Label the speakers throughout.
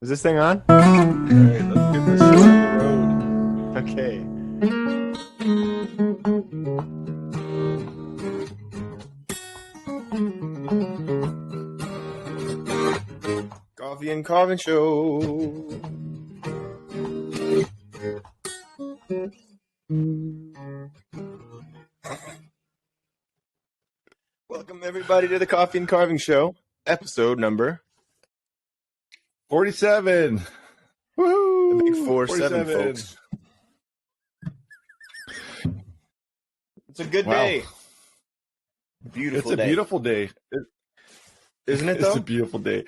Speaker 1: Is this thing on?
Speaker 2: All right, let's get this show on the road.
Speaker 1: Okay. Coffee and Carving Show. Welcome everybody to the Coffee and Carving Show, episode number
Speaker 2: 47. Woohoo!
Speaker 1: the big 47, folks. It's a good day. Beautiful
Speaker 2: It's a
Speaker 1: day.
Speaker 2: beautiful day.
Speaker 1: Isn't it,
Speaker 2: It's
Speaker 1: though?
Speaker 2: a beautiful day.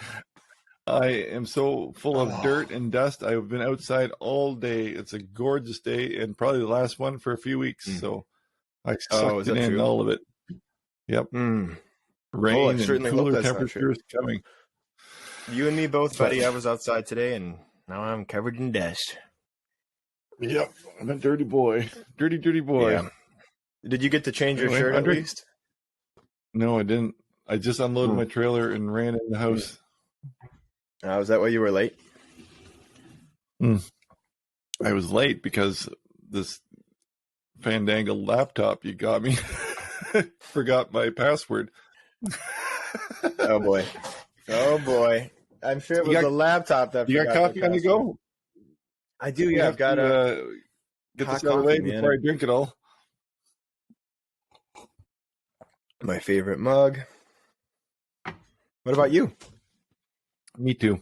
Speaker 2: I am so full of dirt and dust. I've been outside all day. It's a gorgeous day and probably the last one for a few weeks. So I sucked
Speaker 1: is
Speaker 2: it
Speaker 1: that
Speaker 2: in,
Speaker 1: true?
Speaker 2: all of it. Yep. Rain and
Speaker 1: certainly hope
Speaker 2: cooler
Speaker 1: that's not true.
Speaker 2: temperatures coming.
Speaker 1: You and me both, buddy. I was outside today, and now I'm covered in dust.
Speaker 2: Yep. I'm a dirty boy. Dirty boy.
Speaker 1: Yeah. Did you get to change your
Speaker 2: Anyway,
Speaker 1: shirt at
Speaker 2: Andre?
Speaker 1: least?
Speaker 2: No, I didn't. I just unloaded my trailer and ran in the house.
Speaker 1: Is that why you were late?
Speaker 2: I was late because this fandangled laptop you got me forgot my password.
Speaker 1: Oh, boy. Oh, boy. I'm sure it was the laptop that
Speaker 2: You got
Speaker 1: forgot
Speaker 2: coffee
Speaker 1: the
Speaker 2: on the
Speaker 1: password.
Speaker 2: go?
Speaker 1: I do,
Speaker 2: You
Speaker 1: yeah.
Speaker 2: have
Speaker 1: I've got
Speaker 2: to, get
Speaker 1: hot
Speaker 2: this out of the way
Speaker 1: coffee, man.
Speaker 2: before I drink it all.
Speaker 1: my favorite mug. What about you?
Speaker 2: Me too.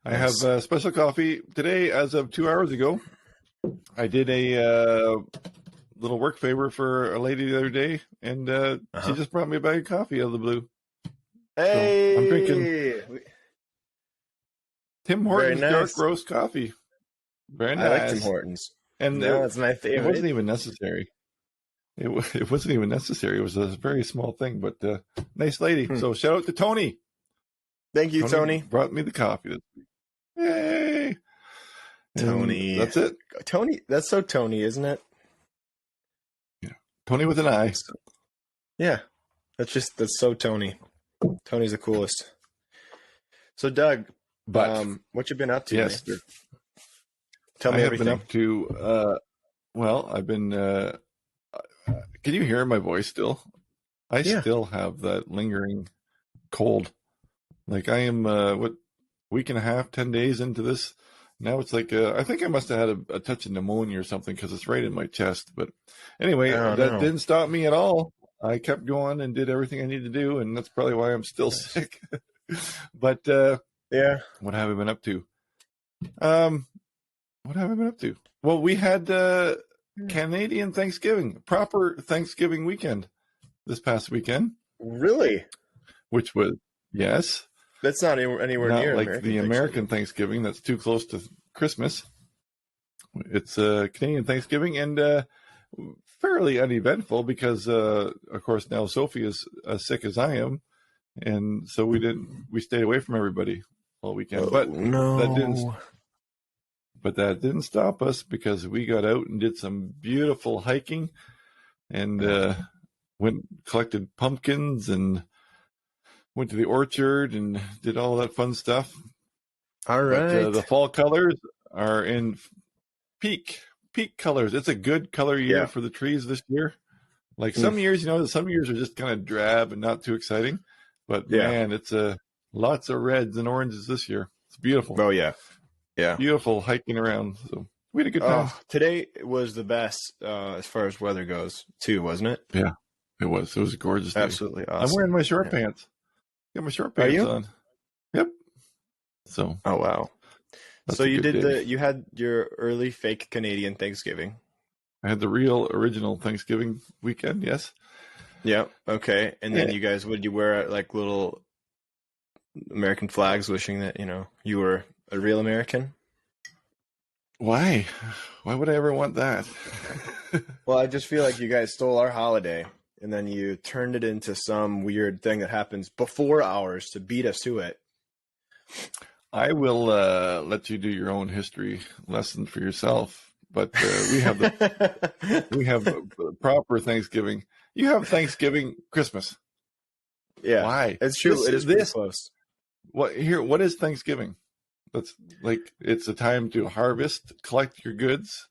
Speaker 2: I have special coffee today. As of 2 hours ago, I did a little work favor for a lady the other day, and she just brought me a bag of coffee out of the blue.
Speaker 1: Hey!
Speaker 2: So I'm drinking Tim Hortons
Speaker 1: Very nice.
Speaker 2: dark roast coffee. Very nice.
Speaker 1: I like Tim Hortons.
Speaker 2: And
Speaker 1: No, that's my favorite.
Speaker 2: it wasn't even necessary. It wasn't even necessary. It was a very small thing, but nice lady. So shout out to Tony.
Speaker 1: Thank you, Tony.
Speaker 2: Brought me the coffee this week. Yay.
Speaker 1: Tony.
Speaker 2: And that's it.
Speaker 1: Tony, that's so Tony, isn't it?
Speaker 2: Yeah. Tony with an I.
Speaker 1: Yeah. That's so Tony. Tony's the coolest. So Doug,
Speaker 2: But
Speaker 1: what you been up to?
Speaker 2: yes,
Speaker 1: man? Tell me
Speaker 2: I have
Speaker 1: everything.
Speaker 2: been up to I've been can you hear my voice still? I still have that lingering cold. Like I am week and a half, 10 days into this. Now it's like I think I must have had a touch of pneumonia or something because it's right in my chest. But anyway, that didn't stop me at all. I kept going and did everything I needed to do, and that's probably why I'm still sick. But
Speaker 1: yeah,
Speaker 2: what have I been up to? What have I been up to? Well, we had Canadian Thanksgiving, proper Thanksgiving weekend this past weekend.
Speaker 1: Really?
Speaker 2: Which was, yes.
Speaker 1: That's not anywhere
Speaker 2: Not
Speaker 1: near
Speaker 2: like the American Thanksgiving. That's too close to Christmas. It's Canadian Thanksgiving, and fairly uneventful because, of course, now Sophie is as sick as I am, and so we stayed away from everybody all weekend. But that didn't stop us because we got out and did some beautiful hiking, and collected pumpkins and went to the orchard and did all that fun stuff.
Speaker 1: All right.
Speaker 2: But, the fall colors are in peak colors. It's a good color year for the trees this year. Like some years, some years are just kind of drab and not too exciting. But man, it's lots of reds and oranges this year. It's beautiful.
Speaker 1: Oh yeah. Yeah.
Speaker 2: Beautiful hiking around. So we had a good time.
Speaker 1: Today was the best as far as weather goes too, wasn't it?
Speaker 2: Yeah, it was. It was a gorgeous day.
Speaker 1: Absolutely awesome.
Speaker 2: I'm wearing my short pants. Got my short pants on. Yep. So.
Speaker 1: Oh wow. So you did you had your early fake Canadian Thanksgiving.
Speaker 2: I had the real original Thanksgiving weekend. Yes.
Speaker 1: Yeah. Okay. And then you guys, would you wear like little American flags, wishing that you were a real American?
Speaker 2: Why? Why would I ever want that?
Speaker 1: Well, I just feel like you guys stole our holiday, and then you turned it into some weird thing that happens before ours to beat us to it.
Speaker 2: I will let you do your own history lesson for yourself, but we have the proper Thanksgiving. You have Thanksgiving, Christmas.
Speaker 1: Yeah.
Speaker 2: Why?
Speaker 1: It's true. It is this close.
Speaker 2: What is Thanksgiving? That's like, it's a time to harvest, collect your goods,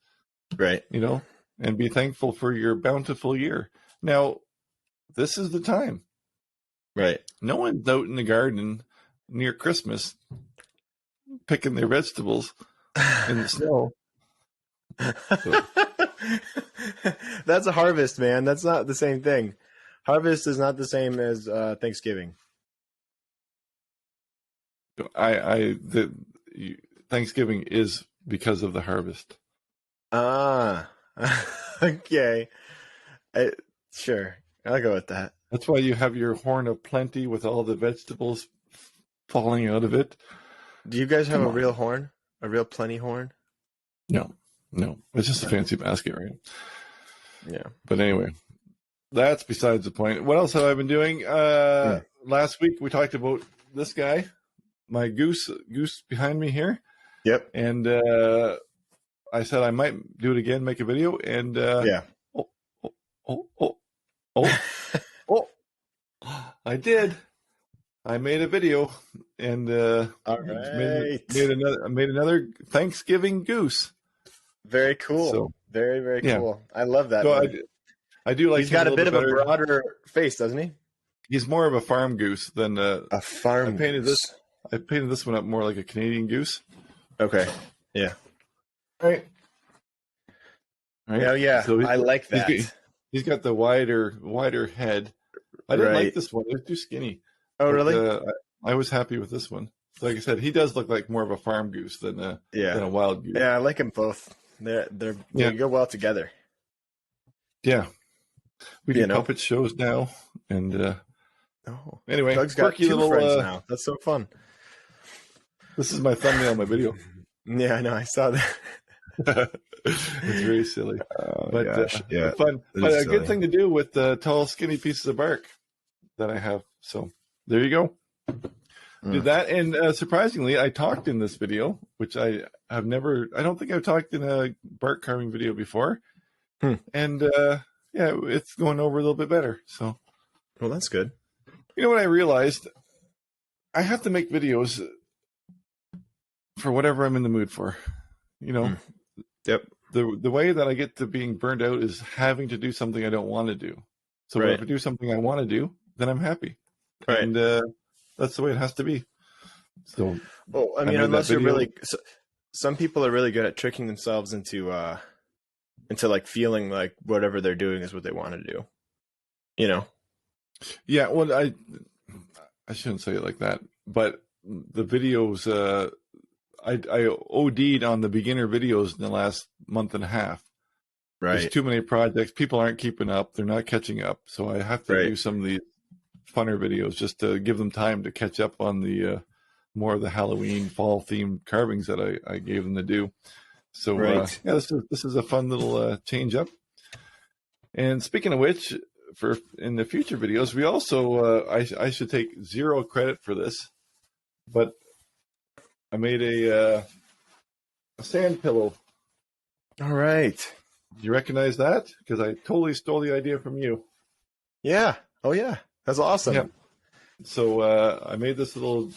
Speaker 1: Right.
Speaker 2: and be thankful for your bountiful year. Now, this is the time.
Speaker 1: Right.
Speaker 2: No one's out in the garden near Christmas picking their vegetables in the snow. So,
Speaker 1: That's a harvest, man. That's not the same thing. Harvest is not the same as Thanksgiving.
Speaker 2: Thanksgiving is because of the harvest.
Speaker 1: Ah, okay. Sure. I'll go with that.
Speaker 2: That's why you have your horn of plenty with all the vegetables falling out of it.
Speaker 1: Do you guys have
Speaker 2: Come
Speaker 1: a
Speaker 2: on.
Speaker 1: real horn? A real plenty horn?
Speaker 2: No. It's just a fancy basket, right?
Speaker 1: Yeah.
Speaker 2: But anyway, that's besides the point. What else have I been doing? Last week we talked about this guy, my goose behind me here.
Speaker 1: Yep.
Speaker 2: And I said I might do it again, make a video, and
Speaker 1: Yeah.
Speaker 2: Oh, I did. I made a video, and
Speaker 1: All right.
Speaker 2: made another Thanksgiving goose.
Speaker 1: Very cool.
Speaker 2: So,
Speaker 1: very, very
Speaker 2: yeah.
Speaker 1: cool. I love that.
Speaker 2: So I do like.
Speaker 1: He's got a bit of
Speaker 2: better.
Speaker 1: a broader face, doesn't he?
Speaker 2: He's more of a farm goose than
Speaker 1: a farm.
Speaker 2: I painted this one up more like a Canadian goose.
Speaker 1: Okay. Yeah.
Speaker 2: Right.
Speaker 1: Oh yeah. So I like that.
Speaker 2: He's got the wider head. I didn't like this one. It was too skinny.
Speaker 1: Oh, really?
Speaker 2: I was happy with this one. Like I said, he does look like more of a farm goose than a wild goose.
Speaker 1: Yeah, I like them both. They go well together.
Speaker 2: Yeah. We do puppet shows now, and anyway,
Speaker 1: Doug's got two friends now. That's so fun.
Speaker 2: This is my thumbnail, my video.
Speaker 1: Yeah, I know. I saw that.
Speaker 2: It's very silly, but fun.
Speaker 1: But
Speaker 2: a good thing to do with the tall, skinny pieces of bark that I have. So there you go. Did that, and surprisingly, I talked in this video, which I don't think I've talked in a bark carving video before, and it's going over a little bit better. So,
Speaker 1: well, that's good.
Speaker 2: You know what I realized? I have to make videos for whatever I'm in the mood for.
Speaker 1: Yep.
Speaker 2: The way that I get to being burned out is having to do something I don't want to do. So if I do something I want to do, then I'm happy. Right. And that's the way it has to be. So,
Speaker 1: well, I mean, unless you're really, some people are really good at tricking themselves into like feeling like whatever they're doing is what they want to do.
Speaker 2: Yeah. Well, I shouldn't say it like that, but the videos, I OD'd on the beginner videos in the last month and a half. Right. There's too many projects. People aren't keeping up. They're not catching up. So I have to do some of these funner videos just to give them time to catch up on the more of the Halloween fall themed carvings that I gave them to do. So this is a fun little change up. And speaking of which, in the future videos, we also I should take zero credit for this, but I made a sand pillow.
Speaker 1: All right.
Speaker 2: Do you recognize that? Because I totally stole the idea from you.
Speaker 1: Yeah. Oh, yeah. That's awesome.
Speaker 2: Yeah. So I made this little.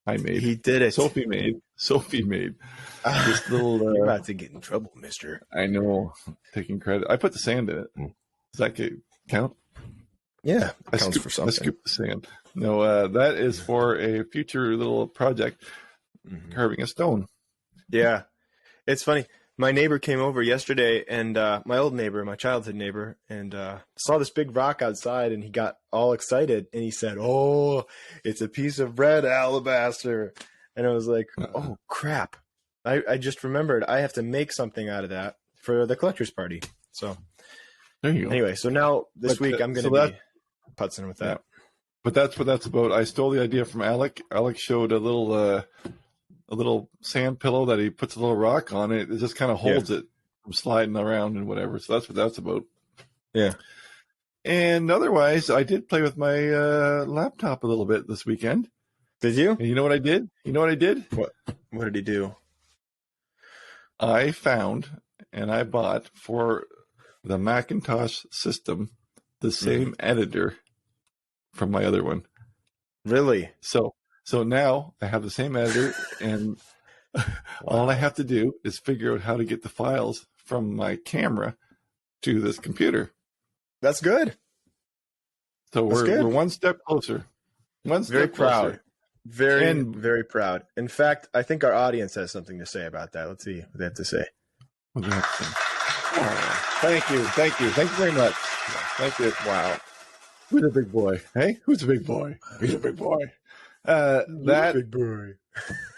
Speaker 1: He did it.
Speaker 2: Sophie made this little.
Speaker 1: You're about to get in trouble, mister.
Speaker 2: I know. Taking credit. I put the sand in it. Does that count?
Speaker 1: Yeah. It counts for something.
Speaker 2: I scooped the sand. No, that is for a future little project, carving a stone.
Speaker 1: Yeah. It's funny. My neighbor came over yesterday, and my old neighbor, my childhood neighbor, and saw this big rock outside, and he got all excited, and he said, "Oh, it's a piece of red alabaster." And I was like, "Oh, crap. I just remembered I have to make something out of that for the collector's party." So
Speaker 2: there you go.
Speaker 1: Anyway, so now this week I'm going to be putzing with that.
Speaker 2: Yeah. But that's what that's about. I stole the idea from Alec. Alec showed a little sand pillow that he puts a little rock on it. It just kind of holds it from sliding around and whatever. So that's what that's about. Yeah. And otherwise, I did play with my laptop a little bit this weekend.
Speaker 1: Did you?
Speaker 2: And you know what I did?
Speaker 1: What did he do?
Speaker 2: I found and I bought for the Macintosh system the same editor from my other one.
Speaker 1: Really?
Speaker 2: So So now I have the same editor, and all I have to do is figure out how to get the files from my camera to this computer.
Speaker 1: That's good.
Speaker 2: So
Speaker 1: That's
Speaker 2: we're
Speaker 1: good.
Speaker 2: one step closer. One
Speaker 1: Very
Speaker 2: step
Speaker 1: proud.
Speaker 2: closer.
Speaker 1: Very,
Speaker 2: And
Speaker 1: very proud. In fact, I think our audience has something to say about that. Let's see what they have to say.
Speaker 2: Thank you. Thank you very much. Thank you.
Speaker 1: Wow.
Speaker 2: Who's a big boy? Hey, who's a big boy? He's a big boy.
Speaker 1: Big boy.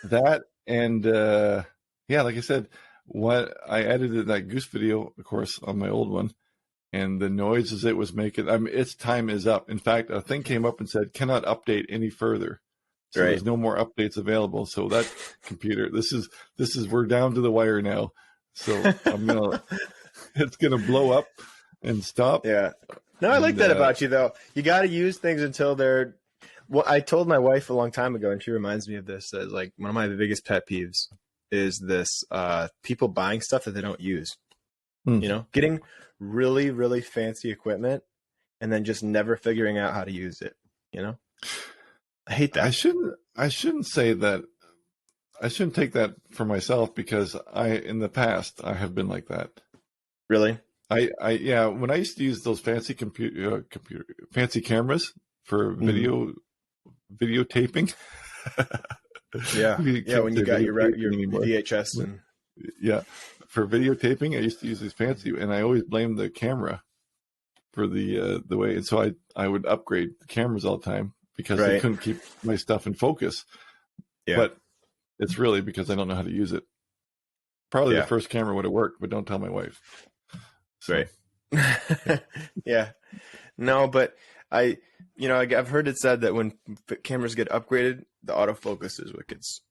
Speaker 2: That and yeah, like I said, what I edited that goose video, of course, on my old one, and the noises it was making. I mean, its time is up. In fact, a thing came up and said cannot update any further. So
Speaker 1: Right.
Speaker 2: there's no more updates available. So that computer, this is we're down to the wire now. So it's gonna blow up and stop.
Speaker 1: Yeah. No, I like that about you, though. You got to use things until they're. Well, I told my wife a long time ago, and she reminds me of this. As like one of my biggest pet peeves is this: people buying stuff that they don't use. You know, getting really, really fancy equipment and then just never figuring out how to use it. You know, I hate that.
Speaker 2: I shouldn't say that. I shouldn't take that for myself because in the past I have been like that.
Speaker 1: Really?
Speaker 2: Yeah, when I used to use those fancy fancy cameras for videotaping.
Speaker 1: Yeah. Yeah, when you got your VHS and
Speaker 2: yeah, for videotaping, I used to use these fancy, and I always blamed the camera for the way. And so I would upgrade the cameras all the time because they couldn't keep my stuff in focus. Yeah. But it's really because I don't know how to use it. Probably the first camera would have worked, but don't tell my wife. So.
Speaker 1: Right. Yeah. No, but I've heard it said that when cameras get upgraded, the autofocus is what gets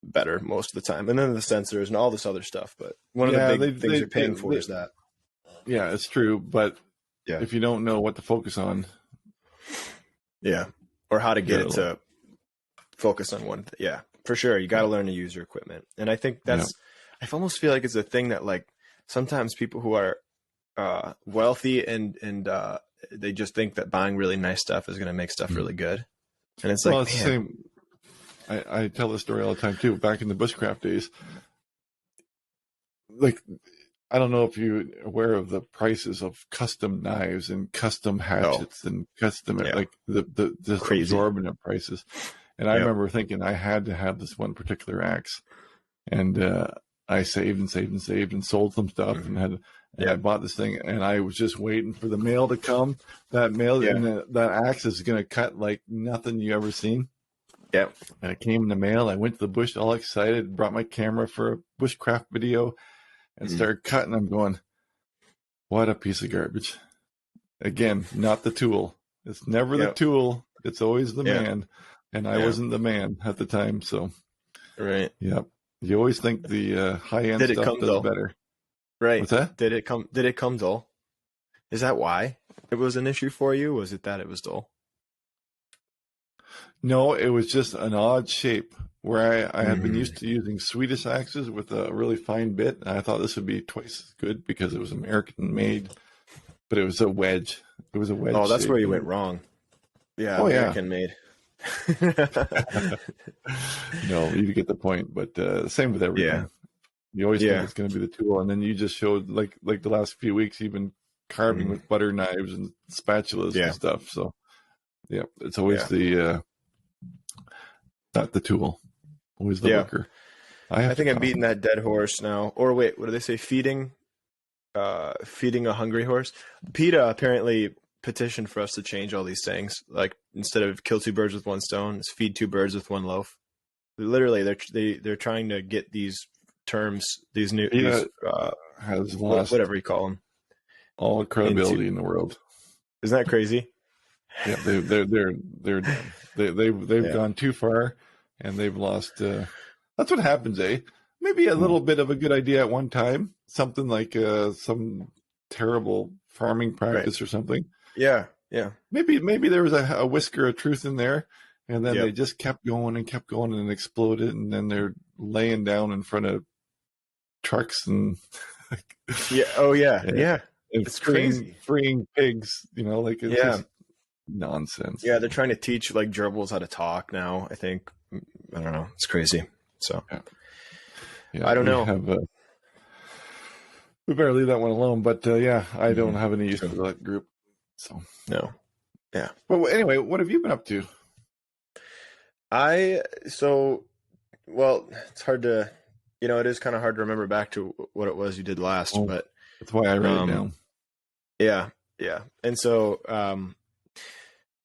Speaker 1: better most of the time, and then the sensors and all this other stuff. But one of the big things you're paying for is that.
Speaker 2: Yeah, it's true. But if you don't know what to focus on,
Speaker 1: or how to get it to focus on one, for sure, you got to learn to use your equipment. And I think that's. I almost feel like it's a thing that like sometimes people who are wealthy and they just think that buying really nice stuff is going to make stuff really good, and it's like,
Speaker 2: it's the same. I tell this story all the time too. Back in the bushcraft days, like I don't know if you're aware of the prices of custom knives and custom hatchets and custom like the exorbitant prices. And I remember thinking I had to have this one particular axe, and I saved and sold some stuff and I bought this thing, and I was just waiting for the mail to come. That mail and that axe is going to cut like nothing you ever seen.
Speaker 1: Yeah.
Speaker 2: And it came in the mail. I went to the bush all excited, brought my camera for a bushcraft video and started cutting. I'm going, what a piece of garbage. Again, not the tool. It's never the tool. It's always the man. And I wasn't the man at the time. So, you always think the high-end stuff does better.
Speaker 1: Right.
Speaker 2: What's that?
Speaker 1: Did it come dull? Is that why it was an issue for you? Was it that it was dull?
Speaker 2: No, it was just an odd shape where I had been used to using Swedish axes with a really fine bit. And I thought this would be twice as good because it was American made, but it was a wedge. It was a wedge.
Speaker 1: Oh, that's where you went wrong. Yeah, American made.
Speaker 2: No, you get the point. But same with everything.
Speaker 1: Yeah.
Speaker 2: You always think it's going to be the tool, and then you just showed like the last few weeks you've been carving with butter knives and spatulas and stuff. So it's always the not the tool, always the worker. I think
Speaker 1: I'm beating that dead horse now. Or wait, what do they say? Feeding a hungry horse. PETA apparently petitioned for us to change all these things. Like instead of kill two birds with one stone, it's feed two birds with one loaf. Literally, they're trying to get these terms, these new
Speaker 2: has lost
Speaker 1: whatever you call them,
Speaker 2: all credibility in the world.
Speaker 1: Isn't that crazy?
Speaker 2: Yeah, they've gone too far, and they've lost. That's what happens, eh? Maybe a little bit of a good idea at one time, something like some terrible farming practice or something.
Speaker 1: Yeah.
Speaker 2: Maybe there was a whisker of truth in there, and then they just kept going and exploded, and then they're laying down in front of trucks and
Speaker 1: and
Speaker 2: it's
Speaker 1: crazy.
Speaker 2: freeing pigs, like it's just, nonsense.
Speaker 1: Yeah, they're trying to teach like gerbils how to talk now. I think. I don't know. It's crazy. So
Speaker 2: Yeah,
Speaker 1: I don't
Speaker 2: we
Speaker 1: know.
Speaker 2: have. We better leave that one alone. But yeah, I don't have any use
Speaker 1: True.
Speaker 2: for that group. So
Speaker 1: No. Yeah.
Speaker 2: But anyway, what have you been up to?
Speaker 1: Well, it's hard to, it is kind of hard to remember back to what it was you did last,
Speaker 2: Oh,
Speaker 1: but
Speaker 2: that's why I write it down.
Speaker 1: yeah, yeah. And so,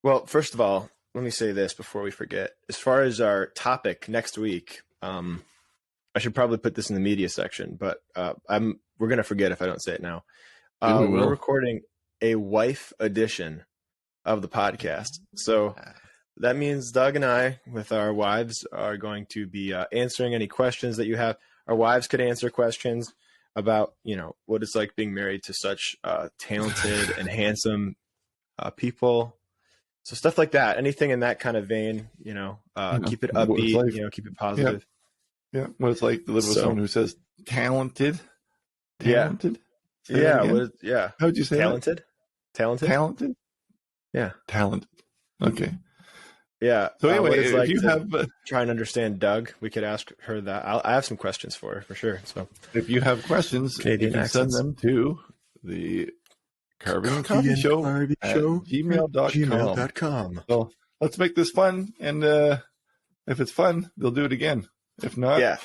Speaker 1: well, first of all, let me say this before we forget. As far as our topic next week, I should probably put this in the media section, but we're gonna forget if I don't say it now.
Speaker 2: We
Speaker 1: We're
Speaker 2: will.
Speaker 1: recording a wife edition of the podcast, so that means Doug and I, with our wives, are going to be answering any questions that you have. Our wives could answer questions about, what it's like being married to such talented and handsome people. So stuff like that, anything in that kind of vein, keep it
Speaker 2: What it's
Speaker 1: upbeat,
Speaker 2: like,
Speaker 1: keep it positive.
Speaker 2: yeah. What it's like to live with someone who says talented.
Speaker 1: Yeah,
Speaker 2: Say that
Speaker 1: yeah,
Speaker 2: again. How would you say
Speaker 1: talented?
Speaker 2: that?
Speaker 1: Talented? Yeah.
Speaker 2: Talented. Okay.
Speaker 1: Yeah.
Speaker 2: So anyway,
Speaker 1: what it's
Speaker 2: if
Speaker 1: like
Speaker 2: you
Speaker 1: to
Speaker 2: have
Speaker 1: try and understand Doug, we could ask her that. I have some questions for her for sure. So
Speaker 2: if you have questions,
Speaker 1: Canadian
Speaker 2: you can
Speaker 1: accents.
Speaker 2: send them to the Carving and Coffee Show at gmail.com. So let's make this fun, and if it's fun, they'll do it again. If not,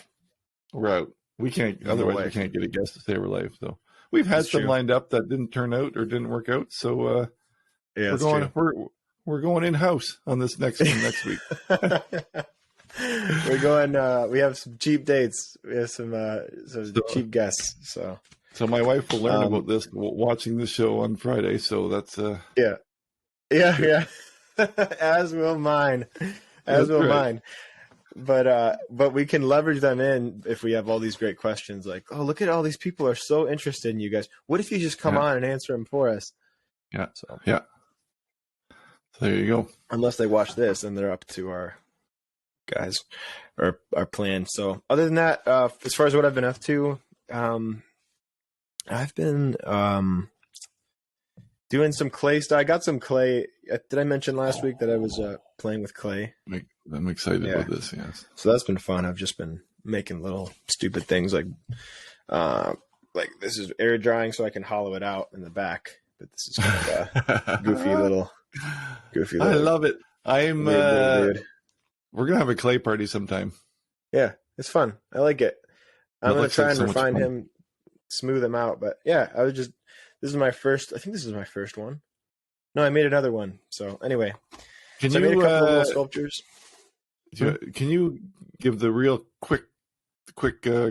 Speaker 2: we're out. We can't. Otherwise, we can't get a guest to save our life. So we've had some lined up that didn't turn out or didn't work out. So we're going. We're going in house on this next one next week.
Speaker 1: We're going. We have some cheap dates. We have some cheap guests. So
Speaker 2: my wife will learn about this watching the show on Friday. So that's
Speaker 1: yeah. As will mine. Mine. But we can leverage them in if we have all these great questions. Like, oh, look at all these people are so interested in you guys. What if you just come on and answer them for us?
Speaker 2: Yeah. So there you go.
Speaker 1: Unless they watch this and they're up to our guys or our plan. So other than that, as far as what I've been up to, I've been doing some clay stuff. I got some clay. Did I mention last week that I was playing with clay?
Speaker 2: I'm excited about this. Yes.
Speaker 1: So that's been fun. I've just been making little stupid things like this is air drying so I can hollow it out in the back. But this is kind of a goofy little.
Speaker 2: I love it. I'm.
Speaker 1: Weird.
Speaker 2: We're gonna have a clay party sometime.
Speaker 1: Yeah, it's fun. I like it. I'm gonna try and refine him, smooth him out. But yeah, this is my first. I think this is my first one. No, I made another one. So anyway, I made a couple of little sculptures.
Speaker 2: Can you give the real quick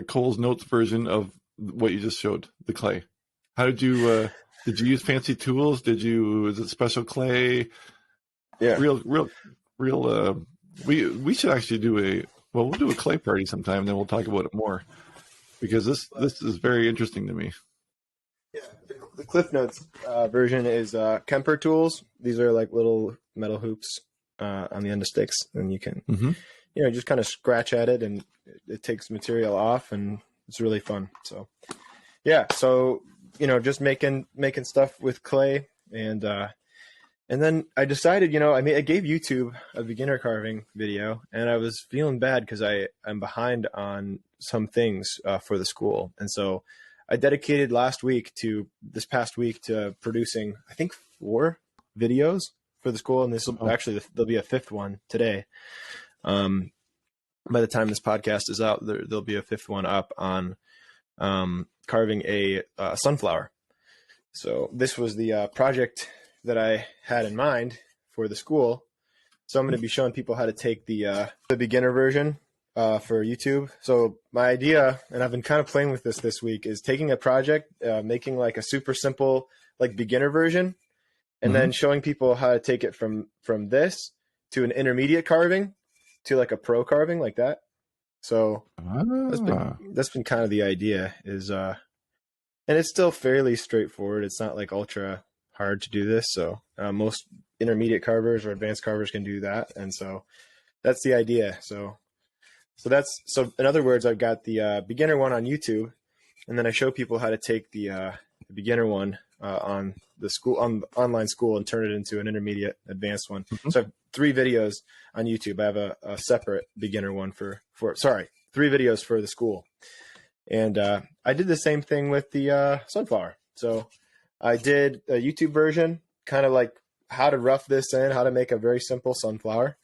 Speaker 2: Cole's Notes version of what you just showed? The clay. How did you? Did you use fancy tools? Was it special clay?
Speaker 1: Yeah.
Speaker 2: Real. We should actually we'll do a clay party sometime, and then we'll talk about it more, because this is very interesting to me.
Speaker 1: Yeah. The Cliff Notes version is Kemper tools. These are like little metal hoops on the end of sticks, and you can just kind of scratch at it, and it takes material off, and it's really fun. So yeah. So just making stuff with clay, and then I decided, I gave YouTube a beginner carving video, and I was feeling bad because I'm behind on some things for the school, and so I dedicated this past week to producing, I think, 4 videos for the school, and this will actually there'll be a 5th one today. By the time this podcast is out, there'll be a 5th one up on carving a sunflower. So this was the project that I had in mind for the school. So I'm going to be showing people how to take the beginner version for YouTube. So my idea, and I've been kind of playing with this week, is taking a project, making like a super simple like beginner version, and then showing people how to take it from this to an intermediate carving to like a pro carving like that. So that's been kind of the idea is, and it's still fairly straightforward. It's not like ultra hard to do this. So most intermediate carvers or advanced carvers can do that. And so that's the idea. So in other words, I've got the beginner one on YouTube, and then I show people how to take the a beginner one on the school on online school and turn it into an intermediate advanced one.
Speaker 2: Mm-hmm.
Speaker 1: So I have 3 videos on YouTube. I have a separate beginner one for 3 videos for the school. And I did the same thing with the sunflower. So I did a YouTube version, kind of like how to rough this in, how to make a very simple sunflower.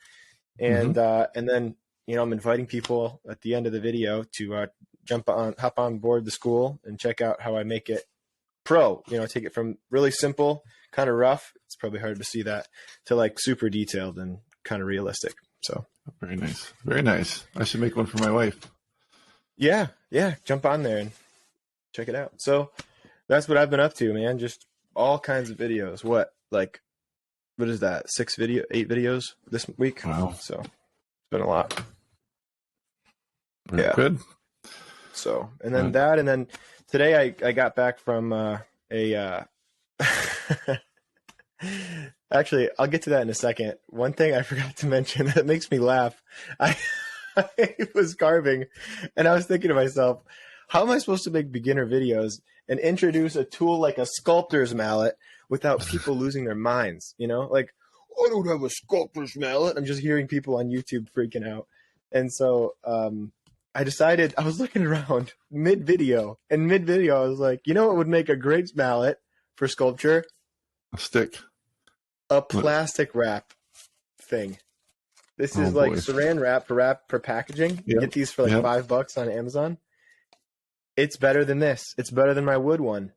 Speaker 1: And then, I'm inviting people at the end of the video to hop on board the school and check out how I make it pro. Take it from really simple, kind of rough. It's probably hard to see that, to like super detailed and kind of realistic. So
Speaker 2: very nice. Very nice. I should make one for my wife.
Speaker 1: Yeah. Jump on there and check it out. So that's what I've been up to, man. Just all kinds of videos. What is that? 8 videos this week.
Speaker 2: Wow.
Speaker 1: So it's been a lot.
Speaker 2: Very good.
Speaker 1: So, and then and then today I got back from actually, I'll get to that in a second. One thing I forgot to mention that makes me laugh. I was carving and I was thinking to myself, how am I supposed to make beginner videos and introduce a tool like a sculptor's mallet without people losing their minds? Like, I don't have a sculptor's mallet. I'm just hearing people on YouTube freaking out. And so I decided, I was looking around mid-video, and mid-video I was like, what would make a great mallet for sculpture?
Speaker 2: A stick.
Speaker 1: A plastic wrap thing. This is like saran wrap for packaging. You get these for like $5 on Amazon. It's better than this. It's better than my wood one.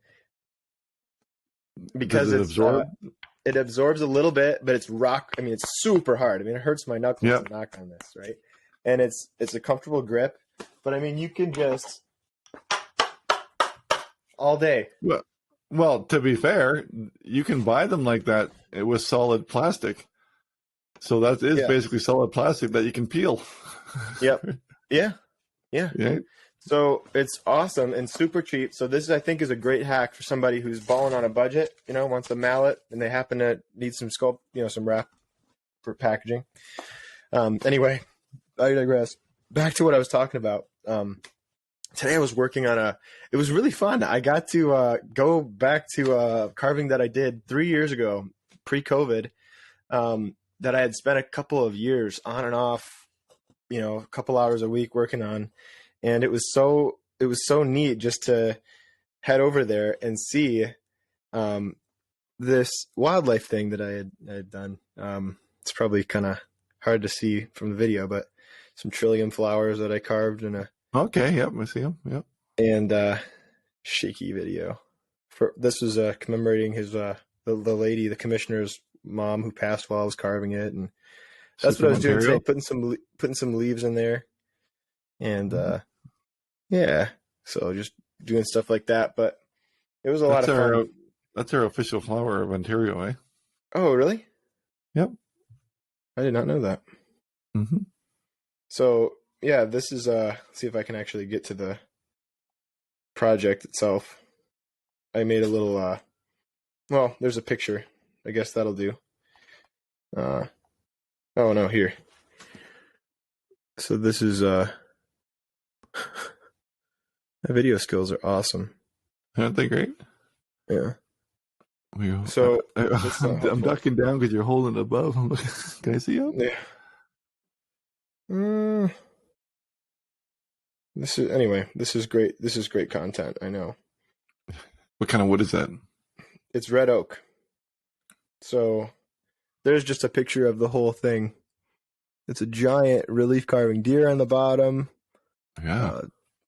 Speaker 1: Because it absorbs a little bit, but it's it's super hard. It hurts my knuckles to knock on this, right? And it's a comfortable grip, but you can just all day.
Speaker 2: Well, to be fair, you can buy them like that with solid plastic. So that is basically solid plastic that you can peel.
Speaker 1: Yep. Yeah. So it's awesome and super cheap. So this, I think, is a great hack for somebody who's balling on a budget, wants a mallet, and they happen to need some some wrap for packaging. Anyway, I digress. Back to what I was talking about. Today I was working on it was really fun. I got to go back to carving that I did 3 years ago, pre-COVID, that I had spent a couple of years on and off, a couple hours a week working on. And it was so neat just to head over there and see this wildlife thing that I had done. It's probably kind of hard to see from the video, but some trillium flowers that I carved in a
Speaker 2: I see them. Yep.
Speaker 1: And shaky video. This was commemorating his the lady, the commissioner's mom, who passed while I was carving it, and that's what I was doing today, putting some leaves in there. And so just doing stuff like that, but it was a lot of fun.
Speaker 2: That's our official flower of Ontario, eh?
Speaker 1: Oh, really?
Speaker 2: Yep.
Speaker 1: I did not know that.
Speaker 2: Mm-hmm.
Speaker 1: So this is see if I can actually get to the project itself. I made a little there's a picture. I guess that'll do. Oh no, here. So this is my video skills are awesome.
Speaker 2: Aren't they great?
Speaker 1: Yeah.
Speaker 2: So I'm ducking down because you're holding it above. Can I see you?
Speaker 1: Yeah. This is great. This is great content. I know.
Speaker 2: What kind of wood is that?
Speaker 1: It's red oak. So there's just a picture of the whole thing. It's a giant relief carving deer on the bottom.
Speaker 2: Yeah.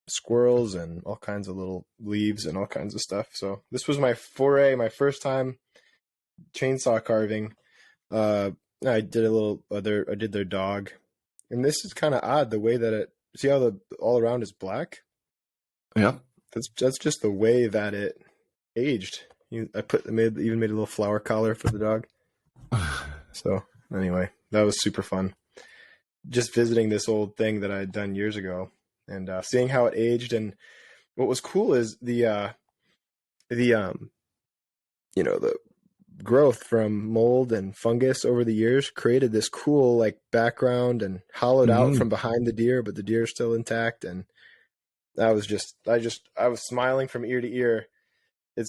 Speaker 1: Squirrels and all kinds of little leaves and all kinds of stuff. So this was my first time chainsaw carving. I did I did their dog. And this is kind of odd, the way that see how all around is black?
Speaker 2: Yeah.
Speaker 1: That's just the way that it aged. Even made a little flower collar for the dog. So anyway, that was super fun. Just visiting this old thing that I had done years ago and seeing how it aged. And what was cool is the growth from mold and fungus over the years created this cool like background and hollowed out from behind the deer, but the deer is still intact. And I was smiling from ear to ear.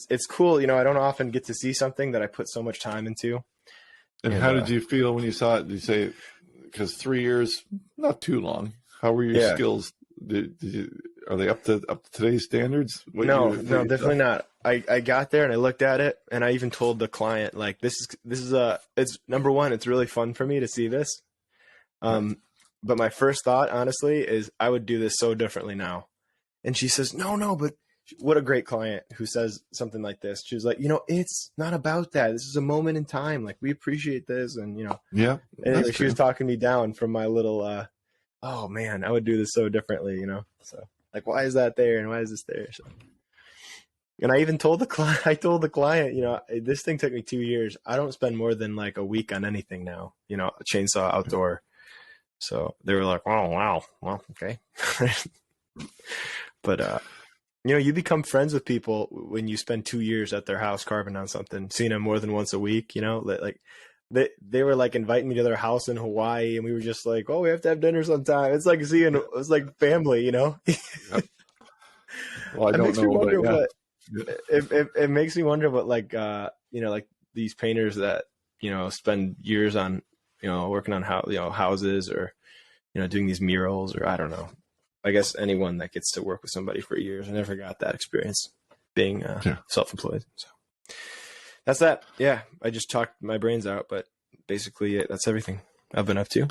Speaker 1: it's cool. You know, I don't often get to see something that I put so much time into.
Speaker 2: And
Speaker 1: And
Speaker 2: how did you feel when you saw it? Did you say, because 3 years, not too long. How were your
Speaker 1: yeah,
Speaker 2: skills? Are they up to today's standards?
Speaker 1: no,
Speaker 2: What
Speaker 1: no,
Speaker 2: you saw?
Speaker 1: definitely not. I got there and I looked at it and I even told the client like this is it's number one, it's really fun for me to see this.
Speaker 2: Yeah.
Speaker 1: But my first thought, honestly, is I would do this so differently now. And she says, no, but what a great client who says something like this. She was like, it's not about that. This is a moment in time. Like, we appreciate this. And,
Speaker 2: Yeah, that's
Speaker 1: anyway, she was
Speaker 2: true.
Speaker 1: talking me down from my little, oh man, I would do this so differently. So like, why is that there? And why is this there? So, and I even told the client, this thing took me 2 years. I don't spend more than like a week on anything now, a chainsaw outdoor. So they were like, oh, wow. Well, okay. But, you become friends with people when you spend 2 years at their house carving on something, seeing them more than once a week, like they were like inviting me to their house in Hawaii and we were just like, oh, we have to have dinner sometime. It's like family.
Speaker 2: Yeah. Well, I
Speaker 1: It
Speaker 2: don't
Speaker 1: makes me
Speaker 2: know, but
Speaker 1: wonder
Speaker 2: yeah.
Speaker 1: what, it makes me wonder what like, like these painters that, spend years on, working on houses or, doing these murals or I don't know. I guess anyone that gets to work with somebody for years. I never got that experience being
Speaker 2: Yeah.
Speaker 1: self-employed. So that's that. Yeah, I just talked my brains out, but basically that's everything I've been up to.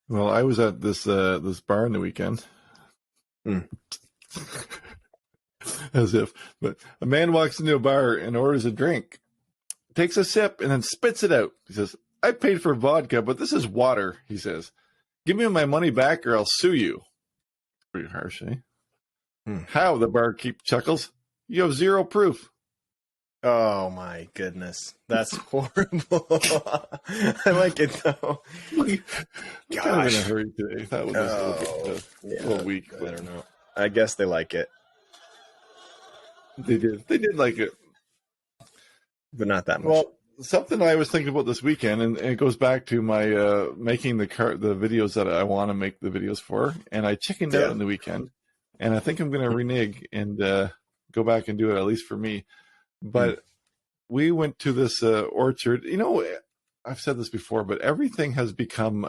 Speaker 2: Well, I was at this bar on the weekend.
Speaker 1: Mm.
Speaker 2: As if, but a man walks into a bar and orders a drink, takes a sip, and then spits it out. He says, "I paid for vodka, but this is water." He says, "Give me my money back, or I'll sue you." Pretty harsh, eh?
Speaker 1: Hmm.
Speaker 2: How? The barkeep chuckles. You have zero proof.
Speaker 1: Oh my goodness, that's horrible. I like it though.
Speaker 2: We're kind of in a
Speaker 1: Gosh.
Speaker 2: hurry today. That was just a little bit,
Speaker 1: Yeah.
Speaker 2: a little weak,
Speaker 1: I
Speaker 2: but
Speaker 1: don't know. I guess they like it,
Speaker 2: they did. They did like it.
Speaker 1: but not that much.
Speaker 2: Well, something I was thinking about this weekend, and it goes back to my making the videos that I want to make the videos for, and I chickened out
Speaker 1: Yeah.
Speaker 2: on the weekend, and I think I'm going to renege and go back and do it, at least for me. But we went to this orchard. I've said this before, but everything has become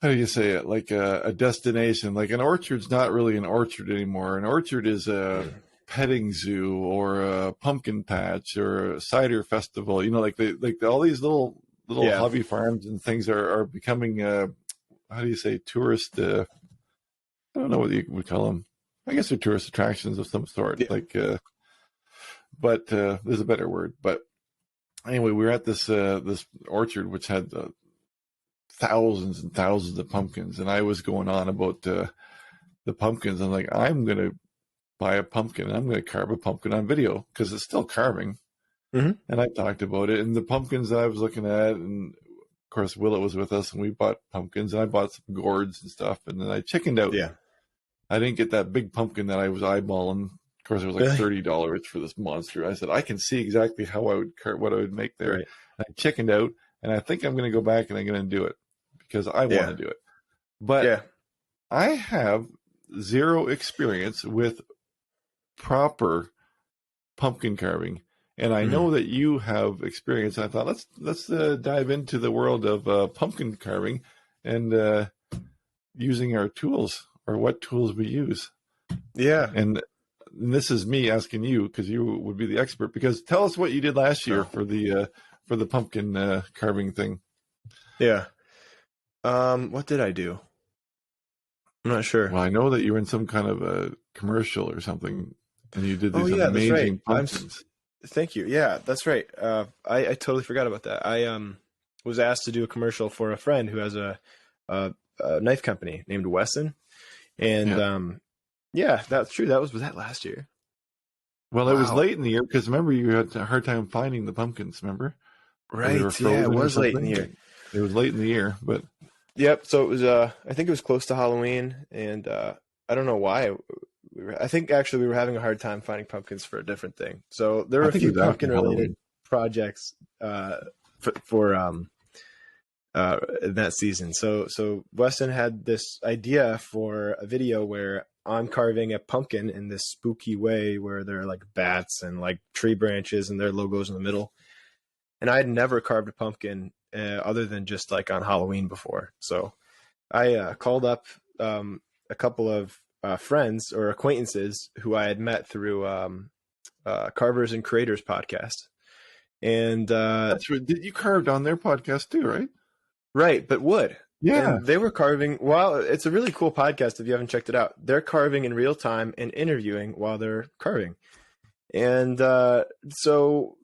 Speaker 2: how do you say it? Like a destination. Like an orchard's not really an orchard anymore. An orchard is a petting zoo or a pumpkin patch or a cider festival. Like all these little
Speaker 1: Yeah.
Speaker 2: hobby farms and things are becoming how do you say, tourist? I don't know what you would call them. I guess they're tourist attractions of some sort.
Speaker 1: Yeah.
Speaker 2: Like, but there's a better word. But anyway, we were at this orchard which had thousands and thousands of pumpkins, and I was going on about the pumpkins. I'm like, I'm gonna buy a pumpkin and I'm gonna carve a pumpkin on video because it's still carving.
Speaker 1: Mm-hmm.
Speaker 2: And I talked about it, and the pumpkins that I was looking at, and of course Willow was with us, and we bought pumpkins, and I bought some gourds and stuff, and then I chickened out.
Speaker 1: Yeah.
Speaker 2: I didn't get that big pumpkin that I was eyeballing. Of course, it was like
Speaker 1: Really?
Speaker 2: $30 for this monster. I said, I can see exactly how I would what I would make there.
Speaker 1: Right.
Speaker 2: And I chickened out, and I think I'm going to go back and I'm going to do it because I want to do it. But I have zero experience with proper pumpkin carving, and I know that you have experience. I thought let's dive into the world of pumpkin carving and using our tools, or what tools we use.
Speaker 1: Yeah.
Speaker 2: And this is me asking you because you would be the expert. Because tell us what you did last year for the pumpkin carving thing.
Speaker 1: Yeah. What did I do? I'm not sure.
Speaker 2: Well, I know that you were in some kind of a commercial or something, and you did these amazing pumpkins.
Speaker 1: Thank you. Yeah, that's right. I totally forgot about that. I was asked to do a commercial for a friend who has a knife company named Wesson, and yeah, that's true. Was that last year?
Speaker 2: Well, it was late in the year because remember you had a hard time finding the pumpkins. Remember?
Speaker 1: Right. Yeah, it was late in the year.
Speaker 2: It was late in the year, but
Speaker 1: yep. So it was. I think it was close to Halloween, and I don't know why. I think actually we were having a hard time finding pumpkins for a different thing. So there were a few pumpkin related projects for in that season. So Weston had this idea for a video where I'm carving a pumpkin in this spooky way where there are like bats and like tree branches and their logos in the middle. And I had never carved a pumpkin other than just like on Halloween before. So I called up a couple of friends or acquaintances who I had met through Carvers and Creators podcast. And
Speaker 2: That's right. You carved on their podcast too, right?
Speaker 1: right, but wood.
Speaker 2: Yeah.
Speaker 1: And they were carving. Well, it's a really cool podcast if you haven't checked it out. They're carving in real time and interviewing while they're carving. And so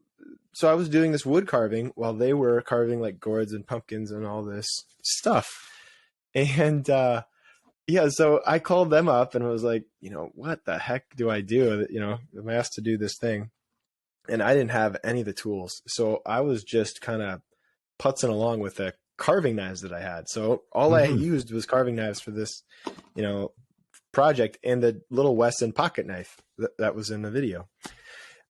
Speaker 1: I was doing this wood carving while they were carving like gourds and pumpkins and all this stuff. And yeah, so I called them up and was like, what the heck do I do? I'm asked to do this thing. And I didn't have any of the tools. So I was just kind of putzing along with the carving knives that I had. So all I used was carving knives for this, project, and the little Wesson pocket knife that was in the video.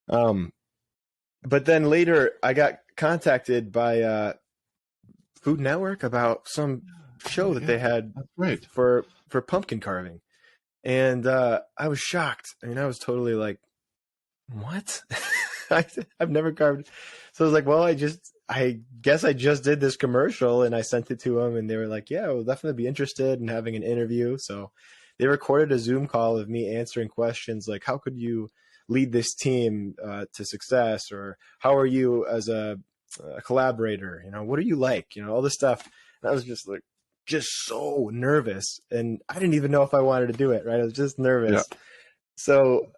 Speaker 1: But then later I got contacted by Food Network about some show that they had for pumpkin carving. And I was shocked. I mean, I was totally like, what? I've never carved. So I was like, well, I guess I just did this commercial, and I sent it to them, and they were like, yeah, we'll definitely be interested in having an interview. So they recorded a Zoom call of me answering questions like, how could you lead this team to success? Or how are you as a collaborator? What are you like? All this stuff. And I was just like, just so nervous. And I didn't even know if I wanted to do it, right? I was just nervous. Yeah. So,